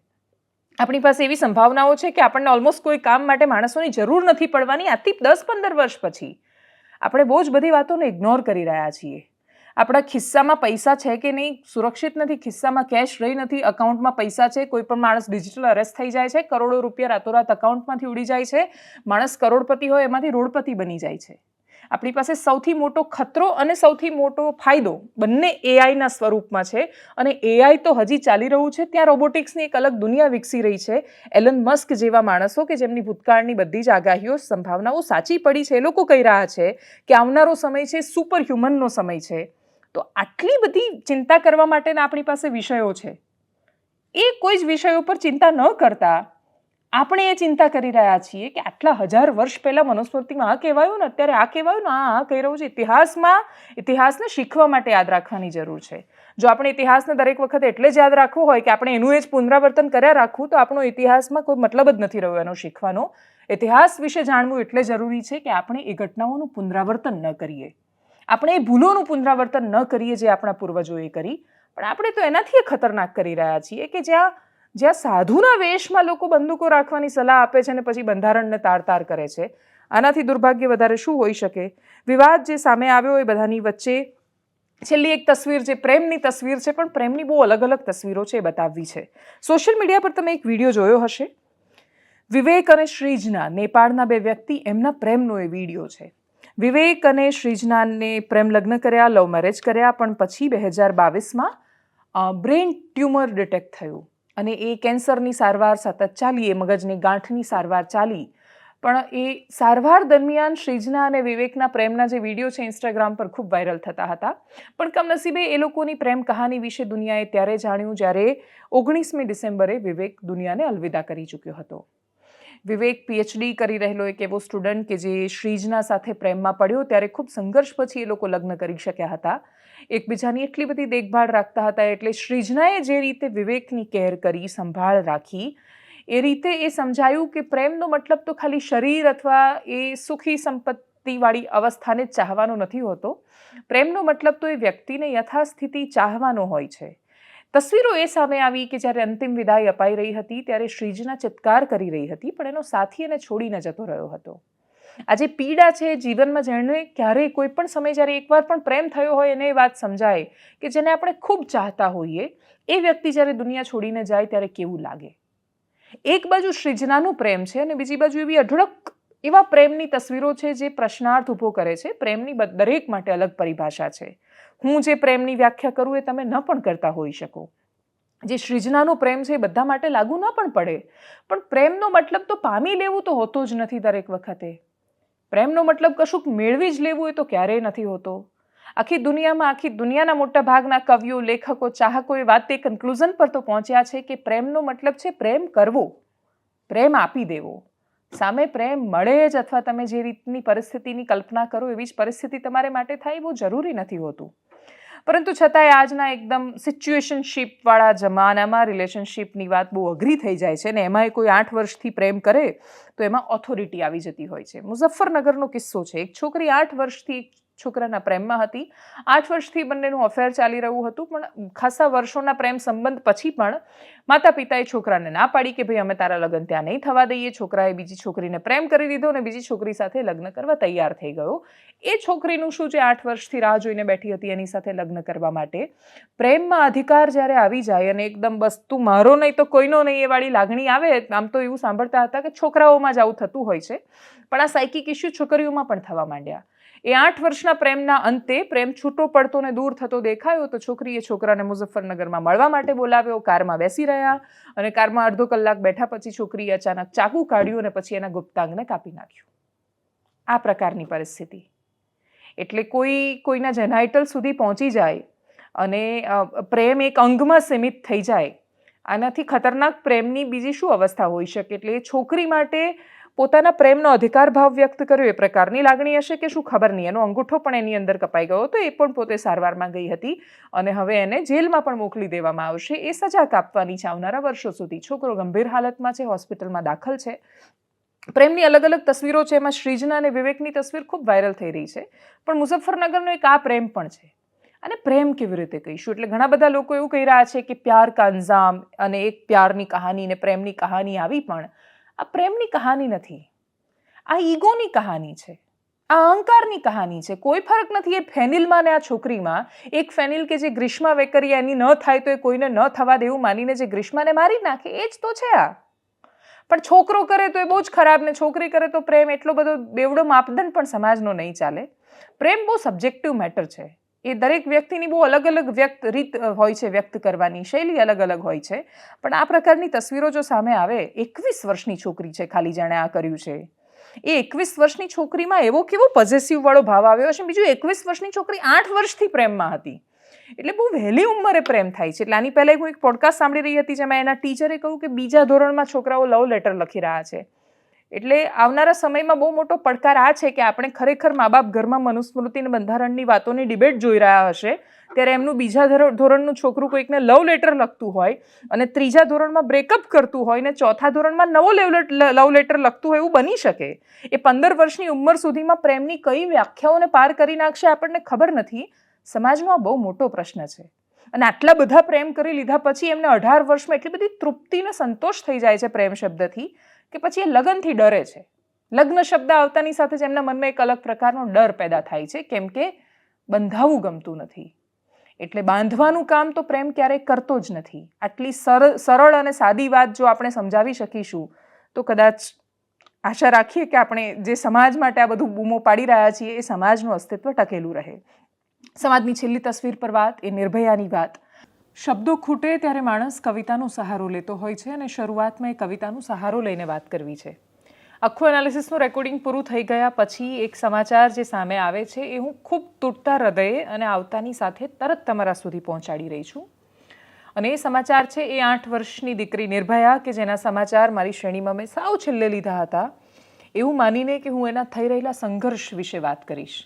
આપણી પાસે એવી સંભાવનાઓ છે કે આપણને ઓલમોસ્ટ કોઈ કામ માટે માણસોની જરૂર નથી પડવાની. આજથી 10-15 વર્ષ પછી આપણે બહુ જ બધી વાતોને ઇગ્નોર કરી રહ્યા છીએ. આપણા ખિસ્સામાં પૈસા છે કે નહીં સુરક્ષિત નથી, ખિસ્સામાં કેશ રહી નથી, અકાઉન્ટમાં પૈસા છે, કોઈ પણ માણસ ડિજિટલ અરેસ્ટ થઈ જાય છે, કરોડો રૂપિયા રાતોરાત અકાઉન્ટમાંથી ઉડી જાય છે, માણસ કરોડપતિ હોય એમાંથી રોડપતિ બની જાય છે. આપણી પાસે સૌથી મોટો ખતરો અને સૌથી મોટો ફાયદો બંને એઆઈના સ્વરૂપમાં છે. અને એઆઈ તો હજી ચાલી રહ્યું છે, ત્યાં રોબોટિક્સની એક અલગ દુનિયા વિકસી રહી છે. એલન મસ્ક જેવા માણસો કે જેમની ભૂતકાળની બધી જ આગાહીઓ સંભાવનાઓ સાચી પડી છે, એ લોકો કહી રહ્યા છે કે આવનારો સમય છે સુપર હ્યુમનનો સમય છે. તો આટલી બધી ચિંતા કરવા માટેના આપણી પાસે વિષયો છે, એ કોઈ જ વિષયો પર ચિંતા ન કરતા આપણે એ ચિંતા કરી રહ્યા છીએ કે આટલા 1000 વર્ષ પહેલાં મનુસ્મૃતિમાં આ કહેવાયું ને, અત્યારે આ કહેવાયું ને, આ કહી રહ્યું છે. ઇતિહાસને શીખવા માટે યાદ રાખવાની જરૂર છે. જો આપણે ઇતિહાસને દરેક વખતે એટલે જ યાદ રાખવું હોય કે આપણે એનું એ જ પુનરાવર્તન કર્યા રાખવું, તો આપણો ઇતિહાસમાં કોઈ મતલબ જ નથી રહ્યો એનો શીખવાનો. ઇતિહાસ વિશે જાણવું એટલે જરૂરી છે કે આપણે એ ઘટનાઓનું પુનરાવર્તન ન કરીએ, આપણે એ ભૂલોનું પુનરાવર્તન ન કરીએ જે આપણા પૂર્વજોએ કરી. પણ આપણે તો એનાથી ખતરનાક કરી રહ્યા છીએ કે જ્યાં સાધુના વેશમાં લોકો બંદૂકો રાખવાની સલાહ આપે છે અને પછી બંધારણને તાર કરે છે. આનાથી દુર્ભાગ્ય વધારે શું હોઈ શકે? વિવાદ જે સામે આવ્યો એ બધાની વચ્ચે છેલ્લી એક તસવીર જે પ્રેમની તસવીર છે, પણ પ્રેમની બહુ અલગ અલગ તસવીરો છે, એ બતાવવી છે. સોશિયલ મીડિયા પર તમે એક વિડીયો જોયો હશે, વિવેક અને શ્રીજના, નેપાળના બે વ્યક્તિ, એમના પ્રેમનો એ વિડીયો છે. વિવેક અને શ્રીજનાને પ્રેમ લગ્ન કર્યા, લવ મેરેજ કર્યા, પણ પછી 2022માં બ્રેઇન ટ્યુમર ડિટેક્ટ થયું અને એ કેન્સરની સારવાર સતત ચાલી, એ મગજની ગાંઠની સારવાર ચાલી. પણ એ સારવાર દરમિયાન શ્રીજના અને વિવેકના પ્રેમના જે વિડીયો છે ઇન્સ્ટાગ્રામ પર ખૂબ વાયરલ થતા હતા. પણ કમનસીબે એ લોકોની પ્રેમ કહાની વિશે દુનિયાએ ત્યારે જાણ્યું જ્યારે 19મી ડિસેમ્બરે વિવેક દુનિયાને અલવિદા કરી ચૂક્યો હતો. વિવેક પીએચડી કરી રહેલો એક એવો સ્ટુડન્ટ કે જે શ્રીજના સાથે પ્રેમમાં પડ્યો ત્યારે ખૂબ સંઘર્ષ પછી એ લોકો લગ્ન કરી શક્યા હતા. એકબીજાની એટલી બધી દેખભાળ રાખતા હતા, એટલે શ્રીજનાએ જે રીતે વિવેકની કેર કરી, સંભાળ રાખી, એ રીતે એ સમજાયું કે પ્રેમનો મતલબ તો ખાલી શરીર અથવા એ સુખી સંપત્તિવાળી અવસ્થાને જ ચાહવાનો નથી હોતો. પ્રેમનો મતલબ તો એ વ્યક્તિને યથાસ્થિતિ ચાહવાનો હોય છે. તસવીરો એ સામે આવી કે જ્યારે અંતિમ વિદાય અપાઈ રહી હતી ત્યારે શ્રીજના ચિત્કાર કરી રહી હતી, પણ એનો સાથી એને છોડીને જતો રહ્યો હતો. આ જે પીડા છે જીવનમાં, જેણે ક્યારેય કોઈ પણ સમય જ્યારે એકવાર પણ પ્રેમ થયો હોય એને એ વાત સમજાય કે જેને આપણે ખૂબ ચાહતા હોઈએ એ વ્યક્તિ જ્યારે દુનિયા છોડીને જાય ત્યારે કેવું લાગે. એક બાજુ શ્રીજનાનું પ્રેમ છે અને બીજી બાજુ એવી અઢળક એવા પ્રેમની તસવીરો છે જે પ્રશ્નાર્થ ઊભો કરે છે. પ્રેમની દરેક માટે અલગ પરિભાષા છે. હું જે પ્રેમની વ્યાખ્યા કરું એ તમે ન પણ કરતા હોઈ શકો. જે શ્રીજનાનો પ્રેમ છે એ બધા માટે લાગુ ન પણ પડે, પણ પ્રેમનો મતલબ તો પામી લેવું તો હોતો જ નથી દરેક વખતે. પ્રેમનો મતલબ કશુંક મેળવી જ લેવું એ તો ક્યારેય નથી હોતો. આખી દુનિયાના મોટા ભાગના કવિઓ, લેખકો, ચાહકો એ વાત એ કન્ક્લુઝન પર તો પહોંચ્યા છે કે પ્રેમનો મતલબ છે પ્રેમ કરવો, પ્રેમ આપી દેવો. સામે પ્રેમ મળે જ અથવા તમે જે રીતની પરિસ્થિતિની કલ્પના કરો એવી જ પરિસ્થિતિ તમારે માટે થાય બહુ જરૂરી નથી હોતું. પરંતુ છતાંય આજના એકદમ સિચ્યુએશનશીપવાળા જમાનામાં રિલેશનશીપની વાત બહુ અઘરી થઈ જાય છે ને એમાંય કોઈ 8 વર્ષથી પ્રેમ કરે તો એમાં ઓથોરિટી આવી જતી હોય છે. મુઝફ્ફરનગરનો કિસ્સો છે. એક છોકરી 8 વર્ષથી છોકરાના પ્રેમમાં હતી. 8 વર્ષથી બંનેનું અફેર ચાલી રહ્યું હતું, પણ ખાસા વર્ષોના પ્રેમ સંબંધ પછી પણ માતા પિતાએ છોકરાને ના પાડી કે ભાઈ અમે તારા લગ્ન ત્યાં નહીં થવા દઈએ. છોકરાએ બીજી છોકરીને પ્રેમ કરી દીધો અને બીજી છોકરી સાથે લગ્ન કરવા તૈયાર થઈ ગયો. એ છોકરીનું શું જે 8 વર્ષથી રાહ જોઈને બેઠી હતી એની સાથે લગ્ન કરવા માટે. પ્રેમમાં અધિકાર જ્યારે આવી જાય અને એકદમ બસ તું મારો નહીં તો કોઈનો નહીં એ વાળી લાગણી આવે, આમ તો એવું સાંભળતા હતા કે છોકરાઓમાં જ આવું થતું હોય છે, પણ આ સાયકિક ઇસ્યુ છોકરીઓમાં પણ થવા માંડ્યા. એ 8 વર્ષના પ્રેમના અંતે પ્રેમ છૂટો પડતો ને દૂર થતો દેખાયો તો છોકરીએ છોકરાને મુઝફ્ફરનગરમાં મળવા માટે બોલાવ્યો. કારમાં બેસી રહ્યા અને કારમાં અડધો કલાક બેઠા પછી છોકરીએ અચાનક ચાકુ કાઢ્યું અને પછી એના ગુપ્તાંગને કાપી નાખ્યું. આ પ્રકારની પરિસ્થિતિ. એટલે કોઈના જેનાઇટલ સુધી પહોંચી જાય અને પ્રેમ એક અંગમાં સીમિત થઈ જાય, આનાથી ખતરનાક પ્રેમની બીજી શું અવસ્થા હોઈ શકે? એટલે એ છોકરી માટે પોતાના પ્રેમનો અધિકાર ભાવ વ્યક્ત કર્યો એ પ્રકારની લાગણી હશે કે શું ખબર નહીં. એનો અંગૂઠો પણ એની અંદર કપાઈ ગયો હતો. એ પણ પોતે સારવારમાં ગઈ હતી અને હવે એને જેલમાં પણ મોકલી દેવામાં આવશે. એ સજા કાપવાની છે આવનારા વર્ષો સુધી. છોકરો ગંભીર હાલતમાં છે, હોસ્પિટલમાં દાખલ છે. પ્રેમની અલગ અલગ તસવીરો છે, એમાં શ્રીજના અને વિવેકની તસવીર ખૂબ વાયરલ થઈ રહી છે, પણ મુઝફ્ફરનગરનો એક આ પ્રેમ પણ છે. અને પ્રેમ કેવી રીતે કહીશું? એટલે ઘણા બધા લોકો એવું કહી રહ્યા છે કે પ્યાર કા અંજામ અને એક પ્યારની કહાની ને પ્રેમની કહાની આવી, પણ આ પ્રેમની કહાની નથી, આ ઈગોની કહાની છે. આ અહંકારની કહાની છે. કોઈ ફરક નથી એ ફેનિલમાં ને આ છોકરીમાં. એક ફેનિલ કે જે ગ્રીષ્મા વેકરિયા એની ન થાય તો એ કોઈને ન થવા દેવું માનીને જે ગ્રીષ્માને મારી નાખે, એ જ તો છે આ. પણ છોકરો કરે તો એ બહુ જ ખરાબ ને છોકરી કરે તો પ્રેમ, એટલો બધો બેવડો માપદંડ પણ સમાજનો નહીં ચાલે. પ્રેમ બહુ સબ્જેક્ટિવ મેટર છે. એ દરેક વ્યક્તિની બહુ અલગ અલગ રીત હોય છે વ્યક્ત કરવાની, શૈલી અલગ અલગ હોય છે. પણ આ પ્રકારની તસવીરો જો સામે આવે, 21 વર્ષની છોકરી છે ખાલી જાણે આ કર્યું છે, એ 21 વર્ષની છોકરીમાં એવો કેવો પોઝેસિવ વાળો ભાવ આવ્યો છે. બીજું 21 વર્ષની છોકરી 8 વર્ષથી પ્રેમમાં હતી, એટલે બહુ વહેલી ઉંમરે પ્રેમ થાય છે. એટલે આની પહેલાં હું એક પોડકાસ્ટ સાંભળી રહી હતી જેમાં એના ટીચરે કહ્યું કે બીજા ધોરણમાં છોકરાઓ લવ લેટર લખી રહ્યા છે. એટલે આવનારા સમયમાં બહુ મોટો પડકાર આ છે કે આપણે ખરેખર મા બાપ ઘરમાં મનુસ્મૃતિ અને બંધારણની વાતોની ડિબેટ જોઈ રહ્યા હશે ત્યારે એમનું બીજા ધોરણનું છોકરું કોઈકને લવ લેટર લખતું હોય અને ત્રીજા ધોરણમાં બ્રેકઅપ કરતું હોય ને ચોથા ધોરણમાં નવો લવ લેટર લખતું હોય એવું બની શકે. એ 15 વર્ષની ઉંમર સુધીમાં પ્રેમની કઈ વ્યાખ્યાઓને પાર કરી નાખશે આપણને ખબર નથી. સમાજનો આ બહુ મોટો પ્રશ્ન છે. અને આટલા બધા પ્રેમ કરી લીધા પછી એમને 18 વર્ષમાં એટલી બધી તૃપ્તિ ને સંતોષ થઈ જાય છે પ્રેમ શબ્દથી કે પછી એ લગ્નથી ડરે છે. લગ્ન શબ્દ આવતાની સાથે જ એમના મનમાં એક અલગ પ્રકારનો ડર પેદા થાય છે, કેમ કે બંધાવું ગમતું નથી. એટલે બાંધવાનું કામ તો પ્રેમ ક્યારેય કરતો જ નથી. આટલી સરળ અને સાદી વાત જો આપણે સમજાવી શકીશું તો કદાચ આશા રાખીએ કે આપણે જે સમાજ માટે આ બધું બૂમો પાડી રહ્યા છીએ એ સમાજનું અસ્તિત્વ ટકેલું રહે. સમાજની છેલ્લી તસવીર પર વાત, એ નિર્ભયાની વાત. શબ્દો ખૂટે ત્યારે માણસ કવિતાનો સહારો લેતો હોય છે અને શરૂઆતમાં એ કવિતાનો સહારો લઈને વાત કરવી છે. આખું એનાલિસિસનું રેકોર્ડિંગ પૂરું થઈ ગયા પછી એક સમાચાર જે સામે આવે છે એ હું ખૂબ તૂટતા હૃદયે અને આવતાની સાથે તરત તમારા સુધી પહોંચાડી રહી છું. અને એ સમાચાર છે એ 8 વર્ષની દીકરી નિર્ભયા, કે જેના સમાચાર મારી શ્રેણીમાં મેં સાવ છેલ્લે લીધા હતા એવું માનીને કે હું એના થઈ રહેલા સંઘર્ષ વિશે વાત કરીશ.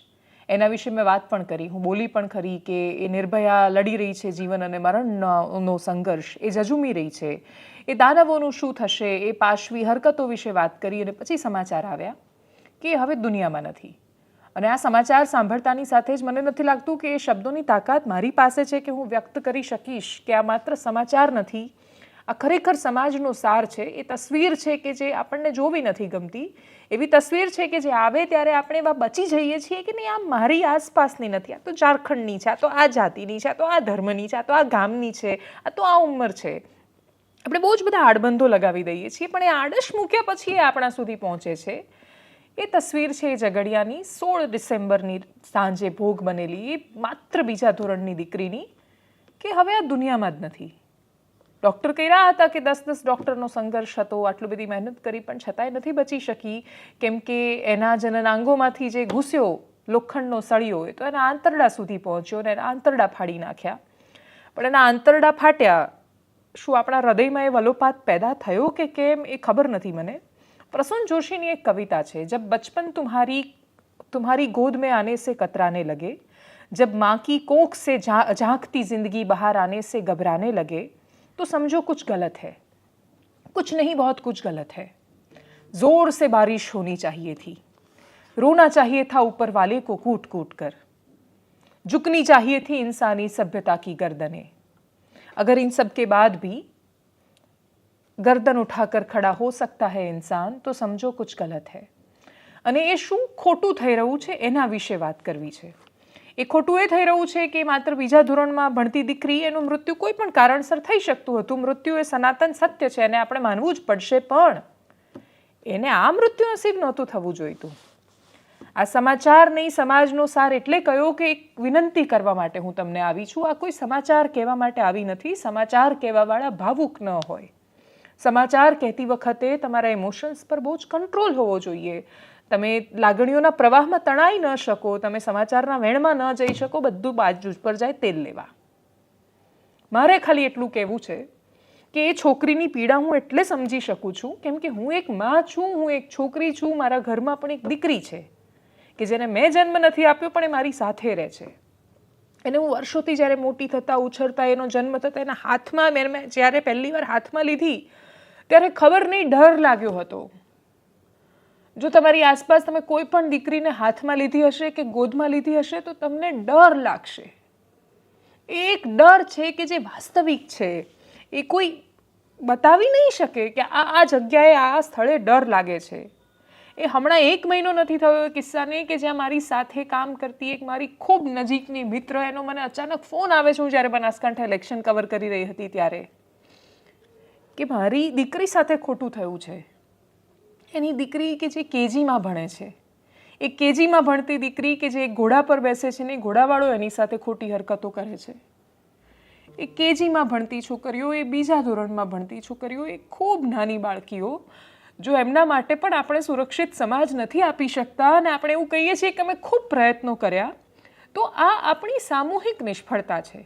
એના વિશે મેં વાત પણ કરી, હું બોલી પણ ખરી કે એ નિર્ભયા લડી રહી છે જીવન અને મરણનો સંઘર્ષ, એ ઝઝૂમી રહી છે, એ દાનવોનું શું થશે, એ પાશવી હરકતો વિશે વાત કરી. અને પછી સમાચાર આવ્યા કે એ હવે દુનિયામાં નથી. અને આ સમાચાર સાંભળતાની સાથે જ મને નથી લાગતું કે એ શબ્દોની તાકાત મારી પાસે છે કે હું વ્યક્ત કરી શકીશ કે આ માત્ર સમાચાર નથી, આ ખરેખર સમાજનો સાર છે. એ તસવીર છે કે જે આપણને જોવી નથી ગમતી, એવી તસવીર છે કે જે આવે ત્યારે આપણે એવા બચી જઈએ છીએ કે નહીં, આ મારી આસપાસની નથી, આ તો ઝારખંડની છે, આ તો આ જાતિની છે, આ તો આ ધર્મની છે, આ તો આ ગામની છે, આ તો આ ઉંમર છે. આપણે બહુ જ બધા આડબંધો લગાવી દઈએ છીએ, પણ એ આડશ મૂક્યા પછી એ આપણા સુધી પહોંચે છે. એ તસવીર છે એ ઝઘડિયાની 16 ડિસેમ્બરની સાંજે ભોગ બનેલી માત્ર બીજા ધોરણની દીકરીની, કે હવે આ દુનિયામાં જ નથી. ડૉક્ટર કહી રહ્યા હતા કે 10 ડૉક્ટરનો સંઘર્ષ હતો, આટલી બધી મહેનત કરી પણ છતાંય નથી બચી શકી, કેમ કે એના જનનાંગોમાંથી જે ઘૂસ્યો લોખંડનો સળિયો એ તો એના આંતરડા સુધી પહોંચ્યો અને એના આંતરડા ફાડી નાખ્યા. પણ એના આંતરડા ફાટ્યા, શું આપણા હૃદયમાં એ વલોપાત પેદા થયો કે કેમ એ ખબર નથી મને. પ્રસૂન જોશીની એક કવિતા છે, જબ બચપન तुम्हारी गोद में आने से कतराने लगे, जब माँ की कोख से झांकती जिंदगी बाहर आने से घबराने लगे, तो समझो कुछ गलत है, कुछ नहीं बहुत कुछ गलत है. जोर से बारिश होनी चाहिए थी, रोना चाहिए था ऊपर वाले को कूट कूट कर, झुकनी चाहिए थी इंसानी सभ्यता की गर्दनें, अगर इन सब के बाद भी गर्दन उठाकर खड़ा हो सकता है इंसान तो समझो कुछ गलत है. અને એ શું ખોટું થઈ રહ્યું છે એના વિશે વાત કરવી છે. એ ખોટું એ થઈ રહ્યું છે કે માત્ર બીજા ધોરણમાં ભણતી દીકરી, એનું મૃત્યુ કોઈ પણ કારણસર થઈ શકતું હતું. મૃત્યુ એ સનાતન સત્ય છે અને આપણે માનવું જ પડશે, પણ એને આ મૃત્યુ નસીબ નહોતું થવું જોઈતું. આ સમાચાર નહીં, સમાજનો સાર એટલે કયો કે એક વિનંતી કરવા માટે હું તમને આવી છું. આ કોઈ સમાચાર કહેવા માટે આવી નથી. સમાચાર કહેવાવાળા ભાવુક ન હોય. સમાચાર કહેતી વખતે તમારા ઇમોશન્સ પર બહુ જ કંટ્રોલ હોવો જોઈએ. તમે લાગણીઓના પ્રવાહમાં તણાઈ ન શકો, તમે સમાચારના વેણમાં ન જઈ શકો, બધું બાજુ પર જાય તેલ લેવા. મારે ખાલી એટલું કહેવું છે કે એ છોકરીની પીડા હું એટલે સમજી શકું છું કેમ કે હું એક માં છું, હું એક છોકરી છું, મારા ઘરમાં પણ એક દીકરી છે કે જેને મેં જન્મ નથી આપ્યો પણ એ મારી સાથે રહે છે. એને હું વર્ષોથી જ્યારે મોટી થતાં ઉછળતા એનો જન્મ થતાં એના હાથમાં મેં જ્યારે પહેલી વાર હાથમાં લીધી ત્યારે ખબર નહીં ડર લાગ્યો હતો. જો તમારી આસપાસ તમે કોઈ પણ દીકરીને હાથમાં લીધી હશે કે ગોદમાં લીધી હશે તો તમને ડર લાગશે. એક ડર છે કે જે વાસ્તવિક છે, એ કોઈ બતાવી નહીં શકે કે આ જગ્યાએ આ સ્થળે ડર લાગે છે. એ હમણાં 1 મહિનો નથી થયો એ કિસ્સાને કે જ્યાં મારી સાથે કામ કરતી એક મારી ખૂબ નજીકની મિત્ર, એનો મને અચાનક ફોન આવે છે, હું જ્યારે બનાસકાંઠા ઇલેક્શન કવર કરી રહી હતી ત્યારે, કે મારી દીકરી સાથે ખોટું થયું છે. એની દીકરી કે જે કેજીમાં ભણે છે, એ કેજીમાં ભણતી દીકરી કે જે ઘોડા પર બેસે છે ને ઘોડાવાળો એની સાથે ખોટી હરકતો કરે છે. એ કેજીમાં ભણતી છોકરીઓ, એ બીજા ધોરણમાં ભણતી છોકરીઓ, એ ખૂબ નાની બાળકીઓ, જો એમના માટે પણ આપણે સુરક્ષિત સમાજ નથી આપી શકતા અને આપણે એવું કહીએ છીએ કે અમે ખૂબ પ્રયત્નો કર્યા, તો આ આપણી સામૂહિક નિષ્ફળતા છે.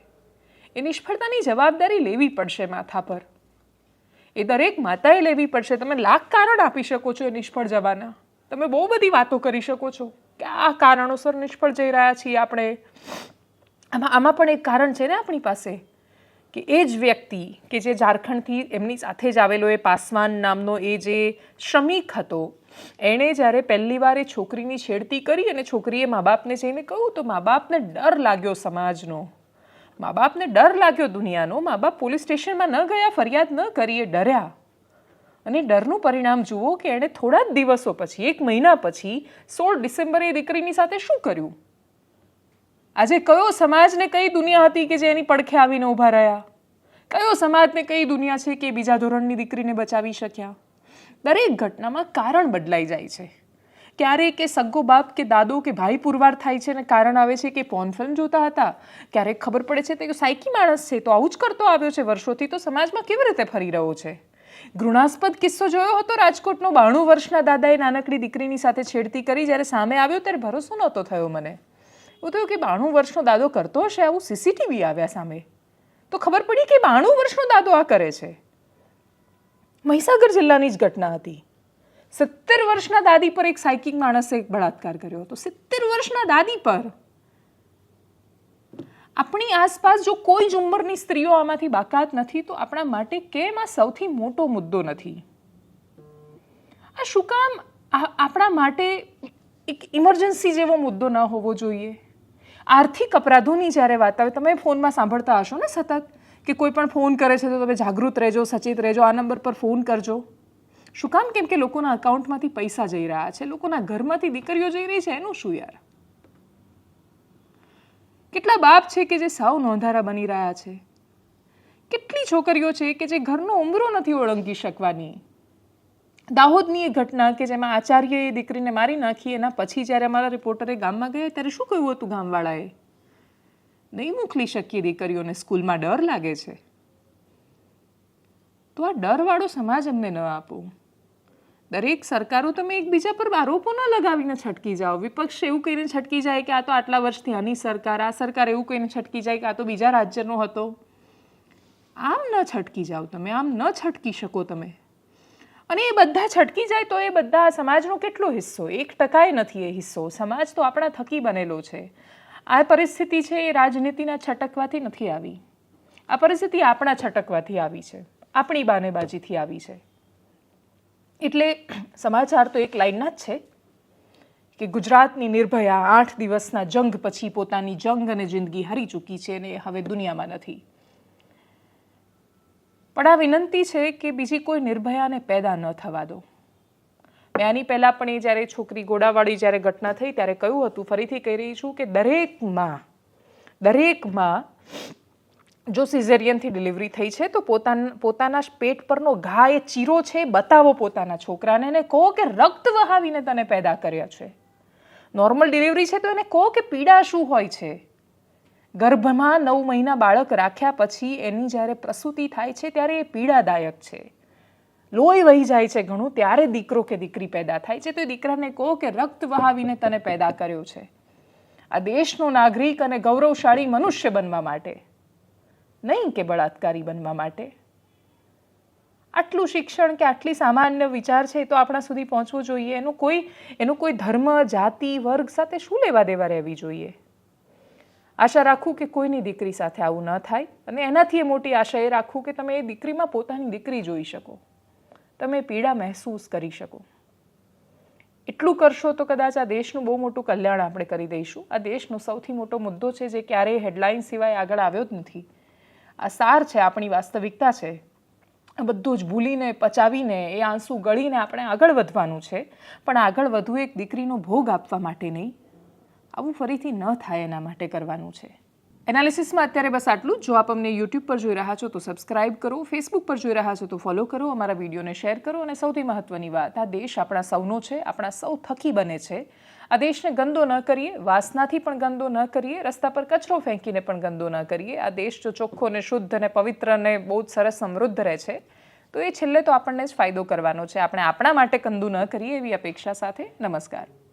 એ નિષ્ફળતાની જવાબદારી લેવી પડશે માથા પર. એ દરેક માતાએ લેવી પડશે. તમે લાખ કારણ આપી શકો છો એ નિષ્ફળ જવાના, તમે બહુ બધી વાતો કરી શકો છો કે આ કારણોસર નિષ્ફળ જઈ રહ્યા છીએ આપણે. આમાં પણ એક કારણ છે ને આપણી પાસે, કે એ જ વ્યક્તિ કે જે ઝારખંડથી એમની સાથે જ આવેલો એ પાસવાન નામનો એ જે શ્રમિક હતો, એણે જ્યારે પહેલી વાર એ છોકરીની છેડતી કરી અને છોકરીએ મા બાપને જઈને કહ્યું, તો મા બાપને ડર લાગ્યો સમાજનો, મા બાપને ડર લાગ્યો દુનિયાનો. મા બાપ પોલીસ સ્ટેશનમાં ન ગયા, ફરિયાદ ન કરી, એ ડર્યા. અને ડરનું પરિણામ જુઓ કે એણે થોડા જ દિવસો પછી, 1 મહિના પછી 16 ડિસેમ્બરે એ દીકરીની સાથે શું કર્યું. આજે કયો સમાજને કઈ દુનિયા હતી કે જે એની પડખે આવીને ઊભા રહ્યા? કયો સમાજને કઈ દુનિયા છે કે બીજા ધોરણની દીકરીને બચાવી શક્યા? દરેક ઘટનામાં કારણ બદલાઈ જાય છે. ક્યારેક કે સગ્ગો બાપ કે દાદો કે ભાઈ પુરવાર થાય છે અને કારણ આવે છે કે પોર્ન ફિલ્મ જોતા હતા. ક્યારેક ખબર પડે છે કે સાયકી માણસ છે, તો આવું જ કરતો આવ્યો છે વર્ષોથી, તો સમાજમાં કેવી રીતે ફરી રહ્યો છે. ઘૃણાસ્પદ કિસ્સો જોયો હતો રાજકોટનો. 92 વર્ષના દાદાએ નાનકડી દીકરીની સાથે છેડતી કરી. જ્યારે સામે આવ્યો ત્યારે ભરોસો નહોતો થયો મને. એવું થયું કે 92 વર્ષનો દાદો કરતો હશે આવું? સીસીટીવી આવ્યા સામે તો ખબર પડી કે 92 વર્ષનો દાદો આ કરે છે. મહીસાગર જિલ્લાની જ ઘટના હતી. 70 વર્ષના દાદી પર એક સાયકિક માણસે એક બળાત્કાર કર્યો હતો. 70 વર્ષના દાદી પર. આપણી આસપાસ જો કોઈ જ ઉંમરની સ્ત્રીઓ આમાંથી બાકાત નથી, તો આપણા માટે કેમ આ સૌથી મોટો મુદ્દો નથી? આ શું કામ આપણા માટે એક ઇમરજન્સી જેવો મુદ્દો ન હોવો જોઈએ? આર્થિક અપરાધોની જ્યારે વાત આવે, તમે ફોનમાં સાંભળતા હશો ને સતત કે કોઈ પણ ફોન કરે છે તો તમે જાગૃત રહેજો, સચેત રહેજો, આ નંબર પર ફોન કરજો. શું કામ? કેમ કે લોકોના અકાઉન્ટમાંથી પૈસા જઈ રહ્યા છે, લોકોના ઘરમાંથી દીકરીઓ જઈ રહી છે. એનું શું યાર? કેટલા બાપ છે કે જે સાવ નોંધારા બની રહ્યા છે? કેટલી છોકરીઓ છે કે જે ઘરનો ઉંબરો નથી ઓળંગી શકવાની? દાહોદની એક ઘટના કે જેમાં આચાર્યએ દીકરીને મારી નાખી, એના પછી જ્યારે અમારા રિપોર્ટરે ગામમાં ગયા ત્યારે શું કહ્યું હતું ગામવાળાએ? નહીં મોકલી શકીએ દીકરીઓને સ્કૂલમાં, ડર લાગે છે. તો આ ડરવાળો સમાજ અમને ન આપો. દરેક સરકારો તમે એકબીજા પર આરોપો ન લગાવીને છટકી જાઓ. વિપક્ષ એવું કહીને છટકી જાય કે આ તો આટલા વર્ષથી આની સરકાર, આ સરકાર એવું કહીને છટકી જાય કે આ તો બીજા રાજ્યનો હતો. આમ ન છટકી જાઓ તમે, આમ ન છટકી શકો તમે. અને એ બધા છટકી જાય તો એ બધા સમાજનો કેટલો હિસ્સો? 1% નથી એ હિસ્સો. સમાજ તો આપણા થકી બનેલો છે. આ પરિસ્થિતિ છે એ રાજનીતિના છટકવાથી નથી આવી. આ પરિસ્થિતિ આપણા છટકવાથી આવી છે, આપણી બાનેબાજીથી આવી છે. એટલે સમાચાર તો એક લાઈનના જ છે કે ગુજરાતની નિર્ભયા 8 દિવસના જંગ પછી પોતાની જંગ અને જિંદગી હારી ચૂકી છે અને હવે દુનિયામાં નથી. પણ આ વિનંતી છે કે બીજી કોઈ નિર્ભયાને પેદા ન થવા દો. મેં આની પહેલાં પણ એ જ્યારે છોકરી ગોડાવાળી જ્યારે ઘટના થઈ ત્યારે કહ્યું હતું, ફરીથી કહી રહી છું કે દરેક માં જો સિઝેરિયનથી ડિલિવરી થઈ છે તો પોતાના પેટ પરનો ઘા, એ ચીરો છે, બતાવો પોતાના છોકરાને, એને કહો કે રક્ત વહાવીને તને પેદા કર્યા છે. નોર્મલ ડિલિવરી છે તો એને કહો કે પીડા શું હોય છે. ગર્ભમાં 9 મહિના બાળક રાખ્યા પછી એની જ્યારે પ્રસૂતિ થાય છે ત્યારે એ પીડાદાયક છે, લોહી વહી જાય છે ઘણું, ત્યારે દીકરો કે દીકરી પેદા થાય છે. તો એ દીકરાને કહો કે રક્ત વહાવીને તને પેદા કર્યો છે, આ દેશનો નાગરિક અને ગૌરવશાળી મનુષ્ય બનવા માટે, નહીં કે બળાત્કારી બનવા માટે. આટલું શિક્ષણ કે આટલી સામાન્ય વિચાર છે તો આપણા સુધી પહોંચવું જોઈએ. એનું કોઈ ધર્મ, જાતિ, વર્ગ સાથે શું લેવા દેવા રહેવી જોઈએ? આશા રાખું કે કોઈની દીકરી સાથે આવું ન થાય, અને એનાથી મોટી આશા એ રાખું કે તમે એ દીકરીમાં પોતાની દીકરી જોઈ શકો, તમે પીડા મહેસૂસ કરી શકો. એટલું કરશો તો કદાચ આ દેશનું બહુ મોટું કલ્યાણ આપણે કરી દઈશું. આ દેશનો સૌથી મોટો મુદ્દો છે જે ક્યારેય હેડલાઇન સિવાય આગળ આવ્યો જ નથી. આ સાર છે, આપણી વાસ્તવિકતા છે. આ બધું જ ભૂલીને પચાવીને એ આંસુ ગળીને આપણે આગળ વધવાનું છે, પણ આગળ વધુ એક દીકરીનો ભોગ આપવા માટે નહીં, આવું ફરીથી ન થાય એના માટે કરવાનું છે. એનાલિસિસમાં અત્યારે બસ આટલું. જો આપ અમને યુટ્યુબ પર જોઈ રહ્યા છો તો સબસ્ક્રાઇબ કરો, ફેસબુક પર જોઈ રહ્યા છો તો ફોલો કરો, અમારા વિડીયોને શેર કરો, અને સૌથી મહત્ત્વની વાત, આ દેશ આપણા સૌનો છે, આપણા સૌ થકી બને છે. આ દેશને ગંદો ન કરીએ, વાસનાથી પણ ગંદો ન કરીએ, રસ્તા પર કચરો ફેંકીને પણ ગંદો ન કરીએ. આ દેશ જો ચોખ્ખો ને શુદ્ધ અને પવિત્ર અને બહુ જ સરસ સમૃદ્ધ રહે છે તો એ છેલ્લે તો આપણને જ ફાયદો કરવાનો છે. આપણે આપણા માટે ગંદુ ન કરીએ એવી અપેક્ષા સાથે નમસ્કાર.